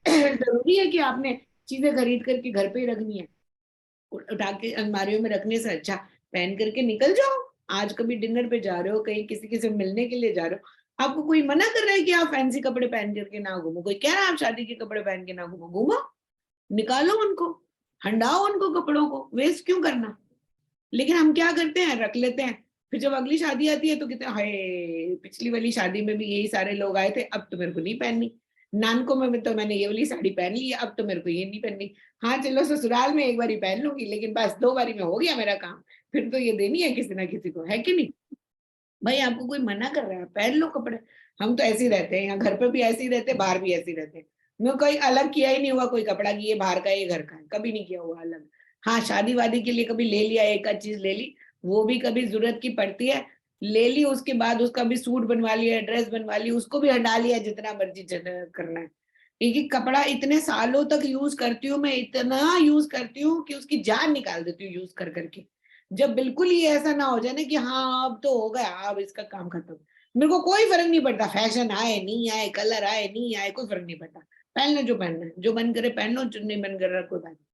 S1: जरूरी है कि आपने चीजें खरीद करके घर पे ही रखनी है, उठा के अलमारियों में रखने से अच्छा पहन करके निकल जाओ। आज कभी डिनर पे जा रहे हो, कहीं किसी के से मिलने के लिए जा रहे हो, आपको कोई मना कर रहा है कि आप फैंसी कपड़े पहन करके ना घूमो, कोई कह रहा है आप शादी के कपड़े पहन के ना घूमो, घूमो, निकालो उनको, हंडाओ उनको, कपड़ों को वेस्ट क्यों करना। लेकिन हम क्या करते हैं, रख लेते हैं, फिर जब अगली शादी आती है तो कहते हैं हाय पिछली वाली शादी में भी यही सारे लोग आए थे, अब तो मेरे को नहीं पहननी। नानकों में तो मैंने ये वाली साड़ी पहन ली है, अब तो मेरे को ये नहीं पहननी। हाँ चलो ससुराल में एक बारी पहन लूंगी, लेकिन बस 2 बारी में हो गया मेरा काम, फिर तो ये देनी है किसी ना किसी को, है कि नहीं। भाई आपको कोई मना कर रहा है, पहन लो कपड़े। हम तो ऐसे ही रहते हैं, यहाँ घर पे भी ऐसे ही रहते हैं, बाहर भी ऐसे ही रहते हैं। मैं कोई अलग किया ही नहीं हुआ कोई कपड़ा कि ये बाहर का ये घर का है, कभी नहीं किया हुआ अलग। हाँ शादी वादी के लिए कभी ले लिया, एक आध चीज ले ली, वो भी कभी जरूरत की पड़ती है, ले ली, उसके बाद उसका भी सूट बनवा लिया, ड्रेस बनवा ली, उसको भी हटा लिया, जितना मर्जी करना है। एक एक कपड़ा इतने सालों तक यूज करती हूँ मैं, इतना यूज करती हूँ कि उसकी जान निकाल देती हूँ यूज कर करके। जब बिल्कुल ही ऐसा ना हो जाए ना कि हाँ अब तो हो गया, अब इसका काम खत्म, मेरे को कोई फर्क नहीं पड़ता, फैशन आए नहीं आए, कलर आए नहीं आए, कोई फर्क नहीं पड़ता। पहनना जो पहनना है, जो मन करे पहन लो, जो नहीं मन कर रहा कोई बात नहीं।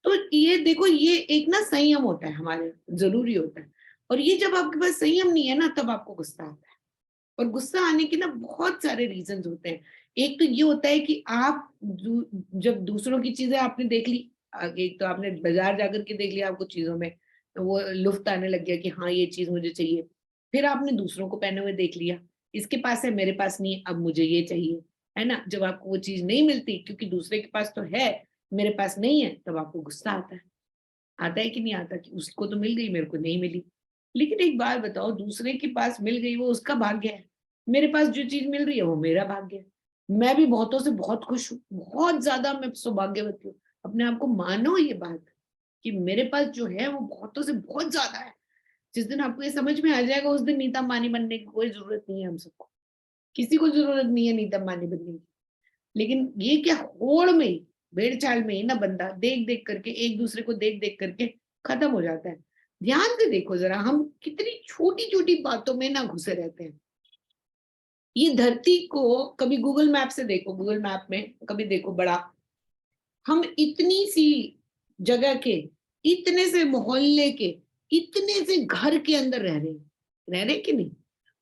S1: तो ये देखो ये एक ना संयम होता है हमारे, जरूरी होता है। और ये जब आपके पास संयम नहीं है ना तब आपको गुस्सा आता है। और गुस्सा आने के ना बहुत सारे रीजन होते हैं। एक तो ये होता है कि आप जब दूसरों की चीजें आपने देख ली, एक तो आपने बाजार जाकर के देख लिया, आपको चीजों में तो वो लुफ्त आने लग गया कि हाँ ये चीज मुझे चाहिए। फिर आपने दूसरों को पहने हुए देख लिया, इसके पास है मेरे पास नहीं है, अब मुझे ये चाहिए, है ना। जब आपको वो चीज नहीं मिलती क्योंकि दूसरे के पास तो है, मेरे पास नहीं है, तब आपको गुस्सा आता है कि नहीं आता, कि उसको तो मिल गई मेरे को नहीं मिली। लेकिन एक बात बताओ, दूसरे के पास मिल गई वो उसका भाग्य है, मेरे पास जो चीज मिल रही है वो मेरा भाग्य है। मैं भी बहुतों से बहुत खुश हूँ, बहुत ज्यादा मैं सौभाग्यवती हूँ। अपने आप को मानो ये बात कि मेरे पास जो है वो बहुतों से बहुत ज्यादा है। जिस दिन आपको ये समझ में आ जाएगा उस दिन नीता अंबानी बनने की कोई जरूरत नहीं है, हम सबको किसी को जरूरत नहीं है नीता अंबानी बनने की। लेकिन ये क्या होड़ में, भेड़ चाल में ही ना बंदा देख देख करके, एक दूसरे को देख देख करके खत्म हो जाता है। ध्यान से देखो जरा, हम कितनी छोटी छोटी बातों में ना घुसे रहते हैं। ये धरती को कभी गूगल मैप से देखो, गूगल मैप में कभी देखो बड़ा, हम इतनी सी जगह के, इतने से मोहल्ले के, इतने से घर के अंदर रह रहे हैं कि नहीं।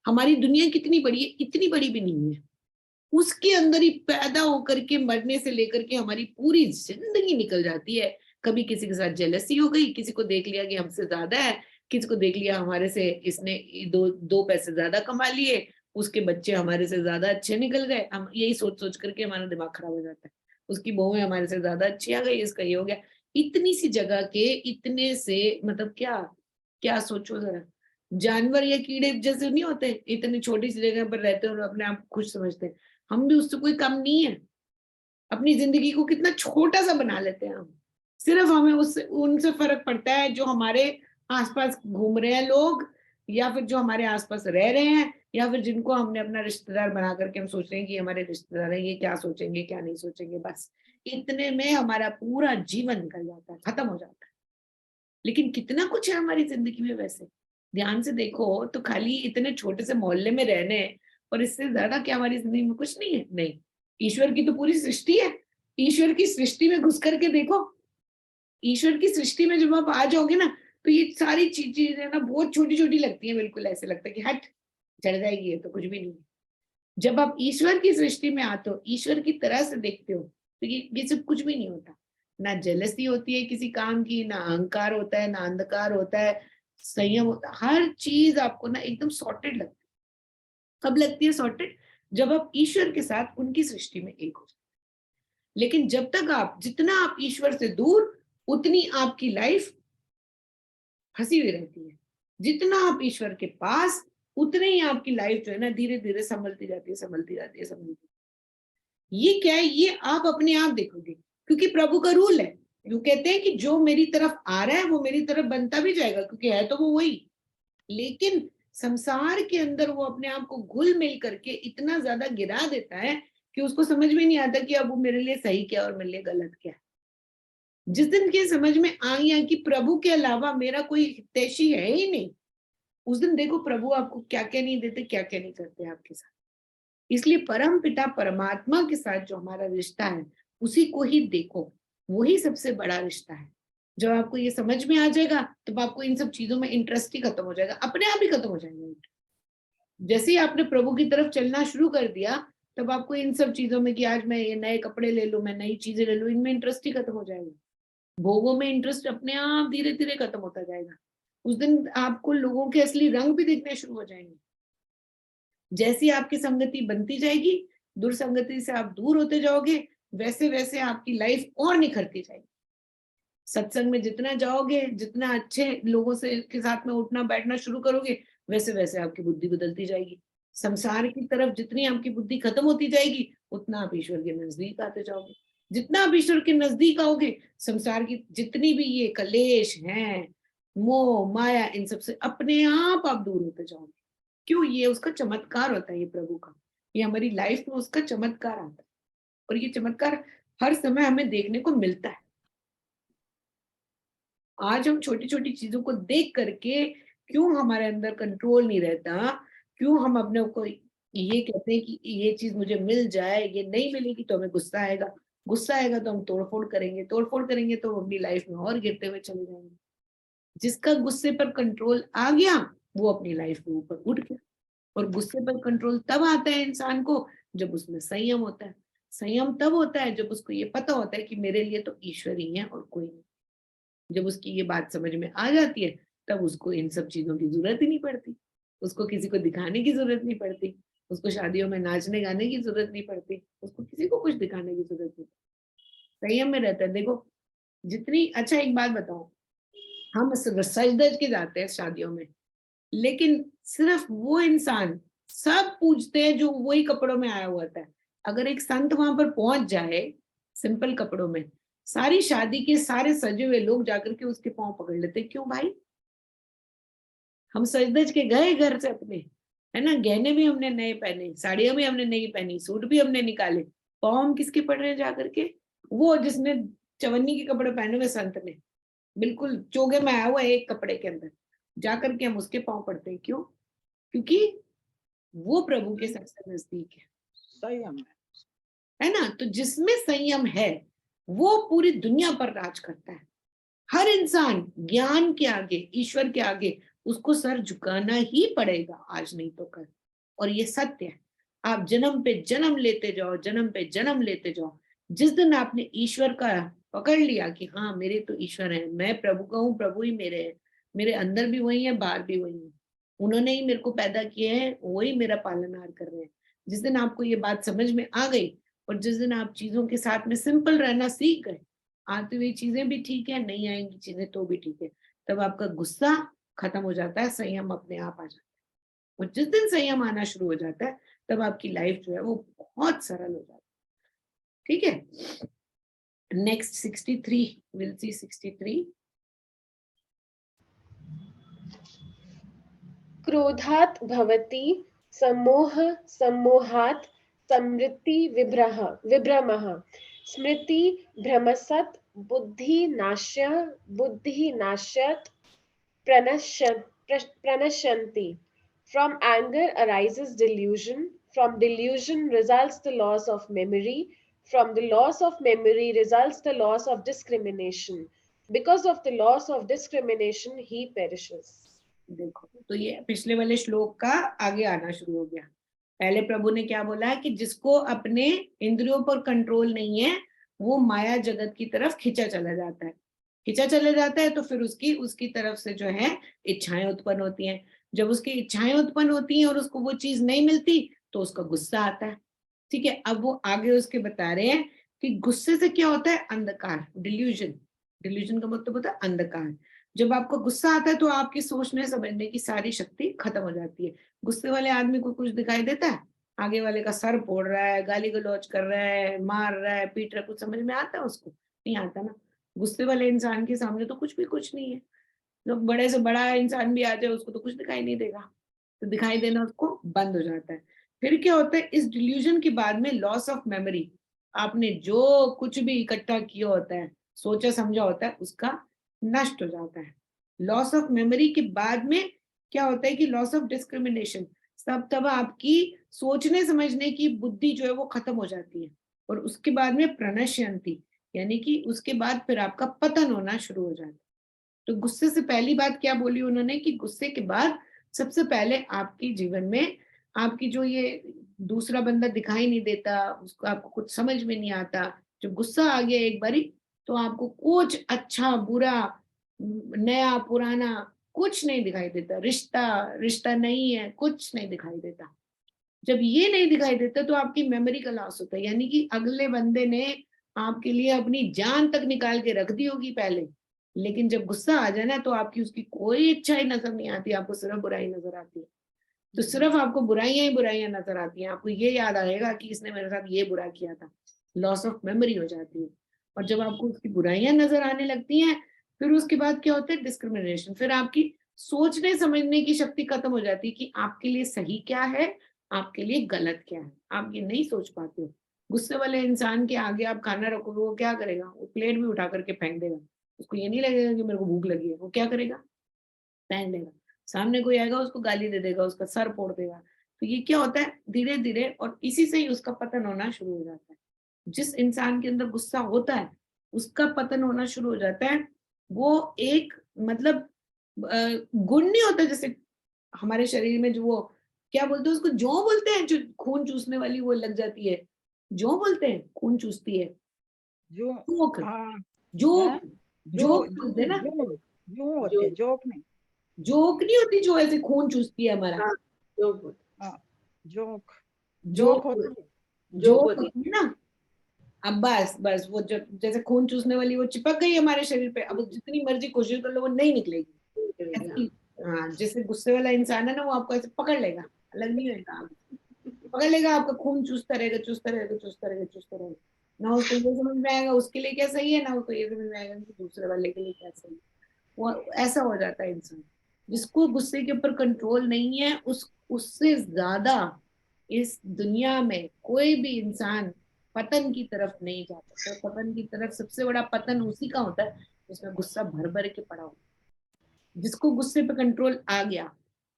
S1: हमारी दुनिया कितनी बड़ी है, इतनी बड़ी भी नहीं है। उसके अंदर ही पैदा होकर के मरने से लेकर के हमारी पूरी जिंदगी निकल जाती है। कभी किसी के साथ जेलसी हो गई, किसी को देख लिया कि हमसे ज्यादा है, किसी को देख लिया हमारे से इसने दो पैसे ज्यादा कमा लिए, उसके बच्चे हमारे से ज्यादा अच्छे निकल गए, हम यही सोच सोच करके हमारा दिमाग खराब हो जाता है। उसकी बहुएं हमारे से ज्यादा अच्छी आ गई, इसका ये हो गया। इतनी सी जगह के इतने से मतलब क्या क्या सोचो जरा। जानवर या कीड़े जैसे नहीं होते, इतनी छोटी सी जगह पर रहते हैं और अपने आप खुश समझते हैं, हम भी उससे कोई कम नहीं है। अपनी जिंदगी को कितना छोटा सा बना लेते हैं हम। सिर्फ हमें उससे उनसे फर्क पड़ता है जो हमारे आसपास घूम रहे हैं लोग, या फिर जो हमारे आसपास रह रहे हैं, या फिर जिनको हमने अपना रिश्तेदार बना करके हम सोच रहे हैं कि हमारे रिश्तेदार हैं, ये क्या सोचेंगे क्या नहीं सोचेंगे, बस इतने में हमारा पूरा जीवन निकल जाता है, खत्म हो जाता है। लेकिन कितना कुछ है हमारी जिंदगी में वैसे, ध्यान से देखो तो खाली इतने छोटे से मोहल्ले में रहने और इससे ज्यादा क्या हमारी जिंदगी में कुछ नहीं है? नहीं, ईश्वर की तो पूरी सृष्टि है। ईश्वर की सृष्टि में घुस करके देखो, ईश्वर की सृष्टि में जब आप आ जाओगे ना, तो ये सारी चीजें ना बहुत छोटी छोटी लगती है, बिल्कुल ऐसे लगता है कि हट चढ़ जाएगी, ये तो कुछ भी नहीं। जब आप ईश्वर की सृष्टि में आते हो, ईश्वर की तरह से देखते हो, तो ये सब कुछ भी नहीं होता। ना जेलसी होती है किसी काम की, ना अहंकार होता है, ना अंधकार होता है, संयम होता है, हर चीज आपको ना एकदम सॉर्टेड लगती है। कब लगती है सॉर्टेड? जब आप ईश्वर के साथ उनकी सृष्टि में एक हो जाते। लेकिन जब तक आप, जितना आप ईश्वर से दूर, उतनी आपकी लाइफ फंसी हुई रहती है। जितना आप ईश्वर के पास, उतने ही आपकी लाइफ जो है ना धीरे धीरे संभलती जाती है, संभलती जाती है, संभलती जाती है। ये क्या है? ये आप अपने आप देखोगे, क्योंकि प्रभु का रूल है। वो कहते हैं कि जो मेरी तरफ आ रहा है वो मेरी तरफ बनता भी जाएगा, क्योंकि है तो वो वही। लेकिन संसार के अंदर वो अपने आप को घुल मिल करके इतना ज्यादा गिरा देता है कि उसको समझ में नहीं आता कि अब वो मेरे लिए सही क्या और मेरे लिए गलत क्या है। जिस दिन के समझ में आ गया कि प्रभु के अलावा मेरा कोई हितैषी है ही नहीं, उस दिन देखो प्रभु आपको क्या क्या नहीं देते, क्या क्या नहीं करते आपके साथ। इसलिए परम पिता परमात्मा के साथ जो हमारा रिश्ता है, उसी को ही देखो, वही सबसे बड़ा रिश्ता है। जब आपको ये समझ में आ जाएगा, तब आपको इन सब चीजों में इंटरेस्ट ही खत्म हो जाएगा, अपने आप ही खत्म हो जाएगा। जैसे ही आपने प्रभु की तरफ चलना शुरू कर दिया, तब आपको इन सब चीजों में कि आज मैं ये नए कपड़े ले लूं, मैं नई चीजें ले लूं, इनमें इंटरेस्ट ही खत्म हो जाएगा। भोगों में इंटरेस्ट अपने आप धीरे धीरे खत्म होता जाएगा। उस दिन आपको लोगों के असली रंग भी दिखने शुरू हो जाएंगे। जैसी आपकी संगति बनती जाएगी, दुर्संगति से आप दूर होते जाओगे, वैसे वैसे आपकी लाइफ और निखरती जाएगी। सत्संग में जितना जाओगे, जितना अच्छे लोगों से के साथ में उठना बैठना शुरू करोगे, वैसे वैसे आपकी बुद्धि बदलती जाएगी। संसार की तरफ जितनी आपकी बुद्धि खत्म होती जाएगी, उतना आप ईश्वर के नजदीक आते जाओगे। जितना आप ईश्वर के नजदीक आओगे, संसार की जितनी भी ये कलेश हैं, मोह माया, इन सब से अपने आप दूर होते जाओगे। क्यों? ये उसका चमत्कार होता है, ये प्रभु का, ये हमारी लाइफ में उसका चमत्कार आता है। और ये चमत्कार हर समय हमें देखने को मिलता है। आज हम छोटी छोटी चीजों को देख करके क्यों हमारे अंदर कंट्रोल नहीं रहता, क्यों हम अपने को ये कहते हैं कि ये चीज मुझे मिल जाए, ये नहीं मिलेगी तो हमें गुस्सा आएगा, गुस्सा आएगा तो हम तोड़फोड़ करेंगे, तोड़फोड़ करेंगे तो हम अपनी लाइफ में और गिरते हुए चले जाएंगे। जिसका गुस्से पर कंट्रोल आ गया, वो अपनी लाइफ में ऊपर उठ गया। और गुस्से पर कंट्रोल तब आता है इंसान को, जब उसमें संयम होता है। संयम तब होता है जब उसको ये पता होता है कि मेरे लिए तो ईश्वर ही है और कोई नहीं। जब उसकी ये बात समझ में आ जाती है, तब उसको इन सब चीजों की जरूरत ही नहीं पड़ती, उसको किसी को दिखाने की जरूरत नहीं पड़ती, उसको शादियों में नाचने गाने की जरूरत नहीं पड़ती, उसको किसी को कुछ दिखाने की जरूरत नहीं। संयम में रहता है। देखो जितनी, अच्छा एक बात बताओ, हम सज धज के जाते हैं शादियों में, लेकिन सिर्फ वो इंसान सब पूछते हैं जो वही कपड़ों में आया हुआ था। अगर एक संत वहां पर पहुंच जाए सिंपल कपड़ों में, सारी शादी के सारे सजे हुए लोग जाकर के उसके पांव पकड़ लेते। क्यों भाई? हम सज धज के गए घर से अपने, है ना, गहने भी हमने नए पहने, साड़ियां भी हमने नई पहनी, सूट भी हमने निकाले, पांव हम किसके पड़ रहे हैं जाकर के? वो जिसने चवन्नी के कपड़े पहने हुए संत ने, बिल्कुल चोगे में आया हुआ एक कपड़े के अंदर, जाकर के हम उसके पांव पड़ते हैं। क्यों? क्योंकि वो प्रभु के सबसे नजदीक है।
S2: संयम
S1: है ना? तो जिसमें संयम है वो पूरी दुनिया पर राज करता है। हर इंसान ज्ञान के आगे, ईश्वर के आगे उसको सर झुकाना ही पड़ेगा, आज नहीं तो कल। और ये सत्य है। आप जन्म पे जन्म लेते जाओ, जन्म पे जन्म लेते जाओ। जिस दिन आपने ईश्वर का पकड़ लिया कि हाँ मेरे तो ईश्वर है, मैं प्रभु का हूँ, प्रभु ही मेरे है, मेरे अंदर भी वही है, बाहर भी वही है, उन्होंने ही मेरे को पैदा किए हैं, वही मेरा पालनहार कर रहे हैं। जिस दिन आपको ये बात समझ में आ गई और जिस दिन आप चीजों के साथ में सिंपल रहना सीख गए, आती हुई चीजें भी ठीक है, नहीं आएंगी चीजें तो भी ठीक है, तब आपका गुस्सा खत्म हो जाता है, संयम अपने आप आ जाता है। और जिस दिन संयम आना शुरू हो जाता है तब आपकी लाइफ जो है वो बहुत सरल हो जाती है। ठीक है, नेक्स्ट 63, विल सी 63।
S3: क्रोधात् भवति सम्मोह सम्मोहात् समृद्धि विभ्रमः स्मृति भ्रमसत् बुद्धि नाश्यत् प्रणश्यन्ति। From anger arises delusion. From delusion results the loss of memory. From the loss of memory results the loss of discrimination. Because of the loss of discrimination, he perishes.
S1: देखो, तो ये पिछले वाले श्लोक का आगे आना शुरू हो गया। पहले प्रभु ने क्या बोला कि जिसको अपने इंद्रियों पर कंट्रोल नहीं है वो माया जगत की तरफ खिंचा चला जाता है। खिंचा चला जाता है तो फिर उसकी तरफ से जो है इच्छाएं उत्पन्न होती हैं। जब उसकी इच्छाएं उत्पन्न होती हैं और उसको वो चीज नहीं मिलती तो उसका गुस्सा आता है। ठीक है, अब वो आगे उसके बता रहे हैं कि गुस्से से क्या होता है, अंधकार, डिल्यूजन। डिल्यूजन का मतलब होता है अंधकार। जब आपको गुस्सा आता है तो आपकी सोचने समझने की सारी शक्ति खत्म हो जाती है। गुस्से वाले आदमी को कुछ दिखाई देता है, आगे वाले का सर फोड़ रहा है, गाली गलौज कर रहा है, मार रहा है, पीट रहा है, कुछ समझ में आता है उसको? नहीं आता ना। गुस्से वाले इंसान के सामने तो कुछ नहीं है। जब बड़े से बड़ा इंसान भी आ जाए उसको तो कुछ दिखाई नहीं देगा, तो दिखाई देना उसको बंद हो जाता है। फिर क्या होता है, इस डिल्यूजन के बाद में लॉस ऑफ मेमोरी। आपने जो कुछ भी इकट्ठा किया होता है, सोचा समझा होता है, उसका नष्ट हो जाता है। लॉस ऑफ मेमोरी के बाद में क्या होता है कि लॉस ऑफ डिस्क्रिमिनेशन। तब आपकी सोचने समझने की बुद्धि जो है वो खत्म हो जाती है। और उसके बाद में प्रणश्यंती, यानी कि उसके बाद फिर आपका पतन होना शुरू हो जाता है। तो गुस्से से पहली बात क्या बोली उन्होंने कि गुस्से के बाद सबसे पहले आपके जीवन में आपकी जो ये दूसरा बंदा दिखाई नहीं देता, उसको आपको कुछ समझ में नहीं आता। जब गुस्सा आ गया एक बारी तो आपको कुछ अच्छा बुरा नया पुराना कुछ नहीं दिखाई देता। रिश्ता रिश्ता नहीं है, कुछ नहीं दिखाई देता। जब ये नहीं दिखाई देता तो आपकी मेमोरी का लॉस होता है, यानी कि अगले बंदे ने आपके लिए अपनी जान तक निकाल के रख दी होगी पहले, लेकिन जब गुस्सा आ जाए ना तो आपकी उसकी कोई इच्छा नजर नहीं आती, आपको सिर्फ बुराई नजर आती है। तो सिर्फ आपको बुराइयां ही बुराइयां नजर आती हैं। आपको ये याद आएगा कि इसने मेरे साथ ये बुरा किया था, लॉस ऑफ मेमोरी हो जाती है। और जब आपको उसकी बुराइयां नजर आने लगती हैं फिर उसके बाद क्या होता है, डिस्क्रिमिनेशन। फिर आपकी सोचने समझने की शक्ति खत्म हो जाती है कि आपके लिए सही क्या है, आपके लिए गलत क्या है, आप ये नहीं सोच पाते हो। गुस्से वाले इंसान के आगे आप खाना रखोगे, वो क्या करेगा, वो प्लेट भी उठा करके फेंक देगा। उसको ये नहीं लगेगा कि मेरे को भूख लगी है, वो क्या करेगा, फेंक देगा। सामने कोई आएगा उसको गाली दे देगा, उसका सर फोड़ देगा। तो ये क्या होता है, धीरे धीरे, और इसी से ही उसका पतन होना शुरू हो जाता है। जिस इंसान के अंदर गुस्सा होता है उसका पतन होना शुरू हो जाता है। वो एक मतलब गुण नहीं होता, जैसे हमारे शरीर में जो वो क्या बोलते हैं उसको, जौ बोलते हैं, जो खून चूसने वाली वो लग जाती है, जौ बोलते हैं, खून चूसती है,
S2: जो
S1: जोक,
S2: हाँ
S1: जोक,
S2: है जो
S1: जोक बोलते
S2: जो
S1: हैं ना।
S2: जो जो
S1: जो
S2: होते हैं, जोक नहीं।
S1: जोक नहीं होती जो ऐसे खून चूसती है हमारा,
S3: हाँ, जोक बोल
S2: हाँ, जोक जोक
S1: जोक,
S2: होती है।
S3: जोक
S1: जोक
S3: होती
S1: होती है ना। अब बस बस वो जो जैसे खून चूसने वाली वो चिपक गई हमारे शरीर पे, अब वो जितनी मर्जी कोशिश कर लो वो नहीं निकलेगी।
S3: है।
S1: ऐसी, हाँ, जैसे गुस्से वाला इंसान है ना वो आपको ऐसे पकड़ लेगा, अलग नहीं होगा, आप पकड़ लेगा, आपका खून चूसता रहेगा, चूसता रहेगा, चूसता रहेगा, चूसता रहेगा। ना उसको ये समझ में आएगा उसके लिए क्या सही है, ना उसको ये समझ में आएगा कि दूसरे वाले के लिए क्या सही है। वो ऐसा हो जाता है इंसान। जिसको गुस्से के ऊपर कंट्रोल नहीं है उससे ज्यादा इस दुनिया में कोई भी इंसान पतन की तरफ नहीं जाता। तो पतन की तरफ सबसे बड़ा पतन उसी का होता है जिसमें गुस्सा भर भर के पड़ा हो। जिसको गुस्से पे कंट्रोल आ गया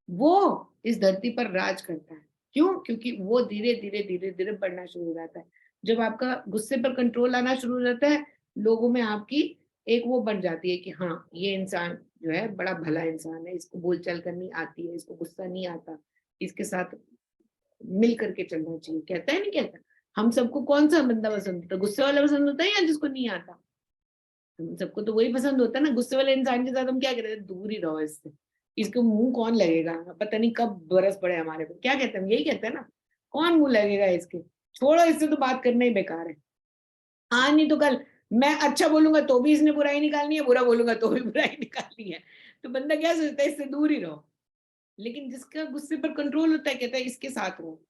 S1: वो इस धरती पर राज करता है। क्यों? क्योंकि वो धीरे धीरे धीरे धीरे बढ़ना शुरू हो जाता है। जब आपका गुस्से पर कंट्रोल आना शुरू हो जाता है, लोगों में आपकी एक वो बन जाती है कि हाँ ये इंसान जो है बड़ा भला इंसान है, इसको बोलचाल करनी आती है, इसको गुस्सा नहीं आता, इसके साथ मिल करके चलना चाहिए। कहता है नहीं कहता, हम सबको कौन सा बंदा पसंद होता है? गुस्से वाला पसंद होता है या जिसको नहीं आता? हम सबको तो वही पसंद होता है ना। गुस्से वाले इंसान के साथ हम क्या कहते हैं? दूर ही रहो इससे, इसको मुंह कौन लगेगा, पता नहीं कब बरस पड़े हमारे पे। क्या कहते हैं? यही कहते हैं ना, कौन मुंह लगेगा इसके, छोड़ो, इससे तो बात करना ही बेकार है। आज नहीं तो कल मैं अच्छा बोलूंगा तो भी इसने बुराई निकालनी है, बुरा बोलूंगा तो भी बुराई निकालनी है। तो बंदा क्या सोचता है? इससे दूर ही रहो। लेकिन जिसका गुस्से पर कंट्रोल होता है कहता है इसके साथ रहो।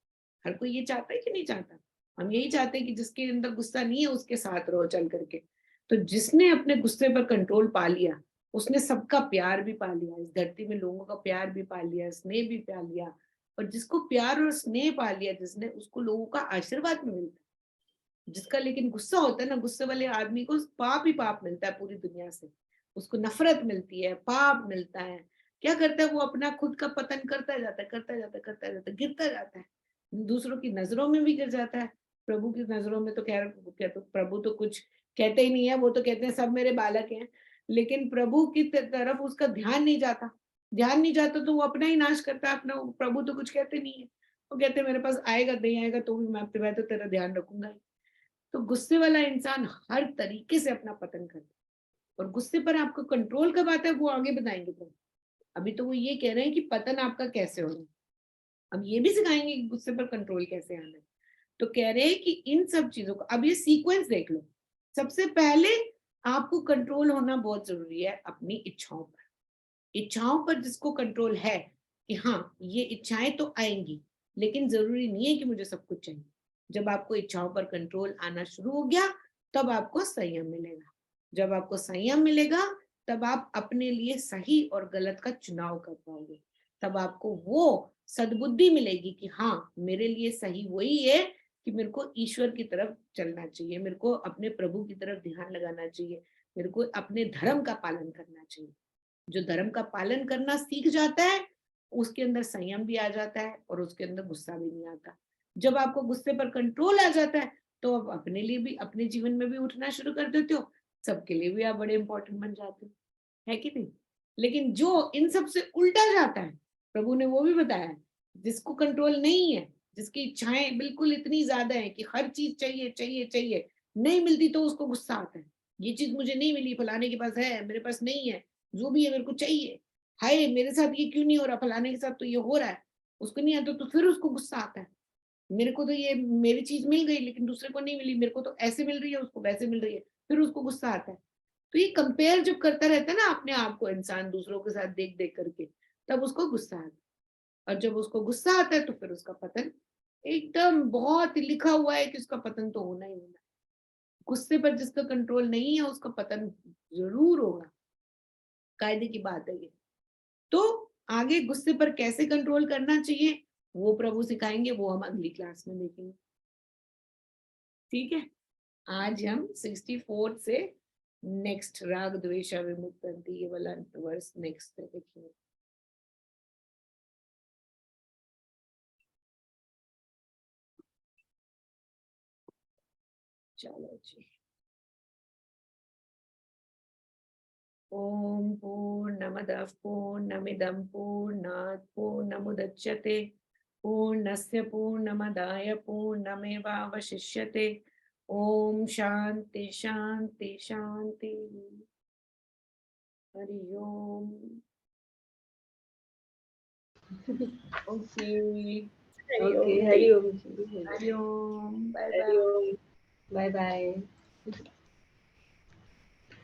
S1: हर कोई ये चाहता है कि नहीं चाहता? हम यही चाहते हैं कि जिसके अंदर गुस्सा नहीं है उसके साथ रहो चल करके। तो जिसने अपने गुस्से पर कंट्रोल पा लिया, उसने सबका प्यार भी पा लिया, इस धरती में लोगों का प्यार भी पा लिया, स्नेह भी पा लिया। और जिसको प्यार और स्नेह पा लिया जिसने, उसको लोगों का आशीर्वाद में मिलता है। जिसका लेकिन गुस्सा होता है ना, गुस्से वाले आदमी को पाप ही पाप मिलता है पूरी दुनिया से। उसको नफरत मिलती है, पाप मिलता है। क्या करता है वो? अपना खुद का पतन करता जाता है, करता जाता है, करता जाता है, गिरता जाता है, दूसरों की नजरों में भी गिर जाता है। प्रभु की नजरों में तो खैर क्या, तो प्रभु तो कुछ कहते ही नहीं है, वो तो कहते हैं सब मेरे बालक हैं। लेकिन प्रभु की तरफ उसका ध्यान नहीं जाता, ध्यान नहीं जाता तो वो अपना ही नाश करता है अपना। प्रभु तो कुछ कहते नहीं है, वो कहते हैं मेरे पास आएगा नहीं आएगा तो भी मैं तो तेरा ध्यान रखूंगा ही। तो गुस्से वाला इंसान हर तरीके से अपना पतन करता है। और गुस्से पर आपको कंट्रोल कब आता है वो आगे बताएंगे। तो अभी तो वो ये कह रहे हैं कि पतन आपका कैसे होना है। अब ये भी सिखाएंगे कि गुस्से पर कंट्रोल कैसे आना है। तो कह रहे हैं कि इन सब चीजों को अब ये सीक्वेंस देख लो। सबसे पहले आपको कंट्रोल होना बहुत जरूरी है अपनी इच्छाओं पर। इच्छाओं पर जिसको कंट्रोल है कि हाँ ये इच्छाएं तो आएंगी, लेकिन जरूरी नहीं है कि मुझे सब कुछ चाहिए। जब आपको इच्छाओं पर कंट्रोल आना शुरू हो गया तब आपको संयम मिलेगा। जब आपको संयम मिलेगा तब आप अपने लिए सही और गलत का चुनाव कर पाओगे। तब आपको वो सद्बुद्धि मिलेगी कि हाँ मेरे लिए सही वही है कि मेरे को ईश्वर की तरफ चलना चाहिए, मेरे को अपने प्रभु की तरफ ध्यान लगाना चाहिए, मेरे को अपने धर्म का पालन करना चाहिए। जो धर्म का पालन करना सीख जाता है उसके अंदर संयम भी आ जाता है और उसके अंदर गुस्सा भी नहीं आता। जब आपको गुस्से पर कंट्रोल आ जाता है तो आप अपने लिए भी, अपने जीवन में भी उठना शुरू कर देते हो, सबके लिए भी आप बड़े इंपॉर्टेंट बन जाते हो, है कि नहीं? लेकिन जो इन सब से उल्टा जाता है, प्रभु ने वो भी बताया, जिसको कंट्रोल नहीं है, जिसकी इच्छाएं बिल्कुल इतनी ज्यादा है कि हर चीज चाहिए चाहिए चाहिए, नहीं मिलती तो उसको गुस्सा आता है। ये चीज मुझे नहीं मिली, फलाने के पास है मेरे पास नहीं है, जो भी है मेरे को चाहिए, हाय मेरे साथ ये क्यों नहीं हो रहा, फलाने के साथ तो ये हो रहा है, उसको नहीं आता तो फिर उसको गुस्सा आता है। मेरे को तो ये मेरी चीज मिल गई लेकिन दूसरे को नहीं मिली, मेरे को तो ऐसे मिल रही है उसको वैसे मिल रही है, फिर उसको गुस्सा आता है। तो ये कंपेयर जब करता रहता है ना अपने आप को इंसान दूसरों के साथ देख देख करके, तब उसको गुस्सा आता है। और जब उसको गुस्सा आता है तो फिर उसका पतन एकदम बहुत लिखा हुआ है कि उसका पतन तो होना ही होना है। गुस्से पर जिसका कंट्रोल नहीं है उसका पतन जरूर होगा, कायदे की बात है ये। तो आगे गुस्से पर कैसे कंट्रोल करना चाहिए वो प्रभु सिखाएंगे, वो हम अगली क्लास में देखेंगे। ठीक है, आज हम 64 से नेक्स्ट राग द्वेषा विमुक्ति ये वाला वर्स नेक्स्ट देखेंगे। चलो जी। ओम पूर्णमदः पूर्णमिदं पूर्णात् पूर्णमुदच्यते पूर्णस्य पूर्णमदाय पूर्णमेवावशिष्यते। ओम शांति शांति शांति। हरि ओम। ओके
S3: ओके, हरि ओम।
S1: हरि ओम, बाय
S3: हरि
S1: बाय।
S3: ओम, बाय बाय।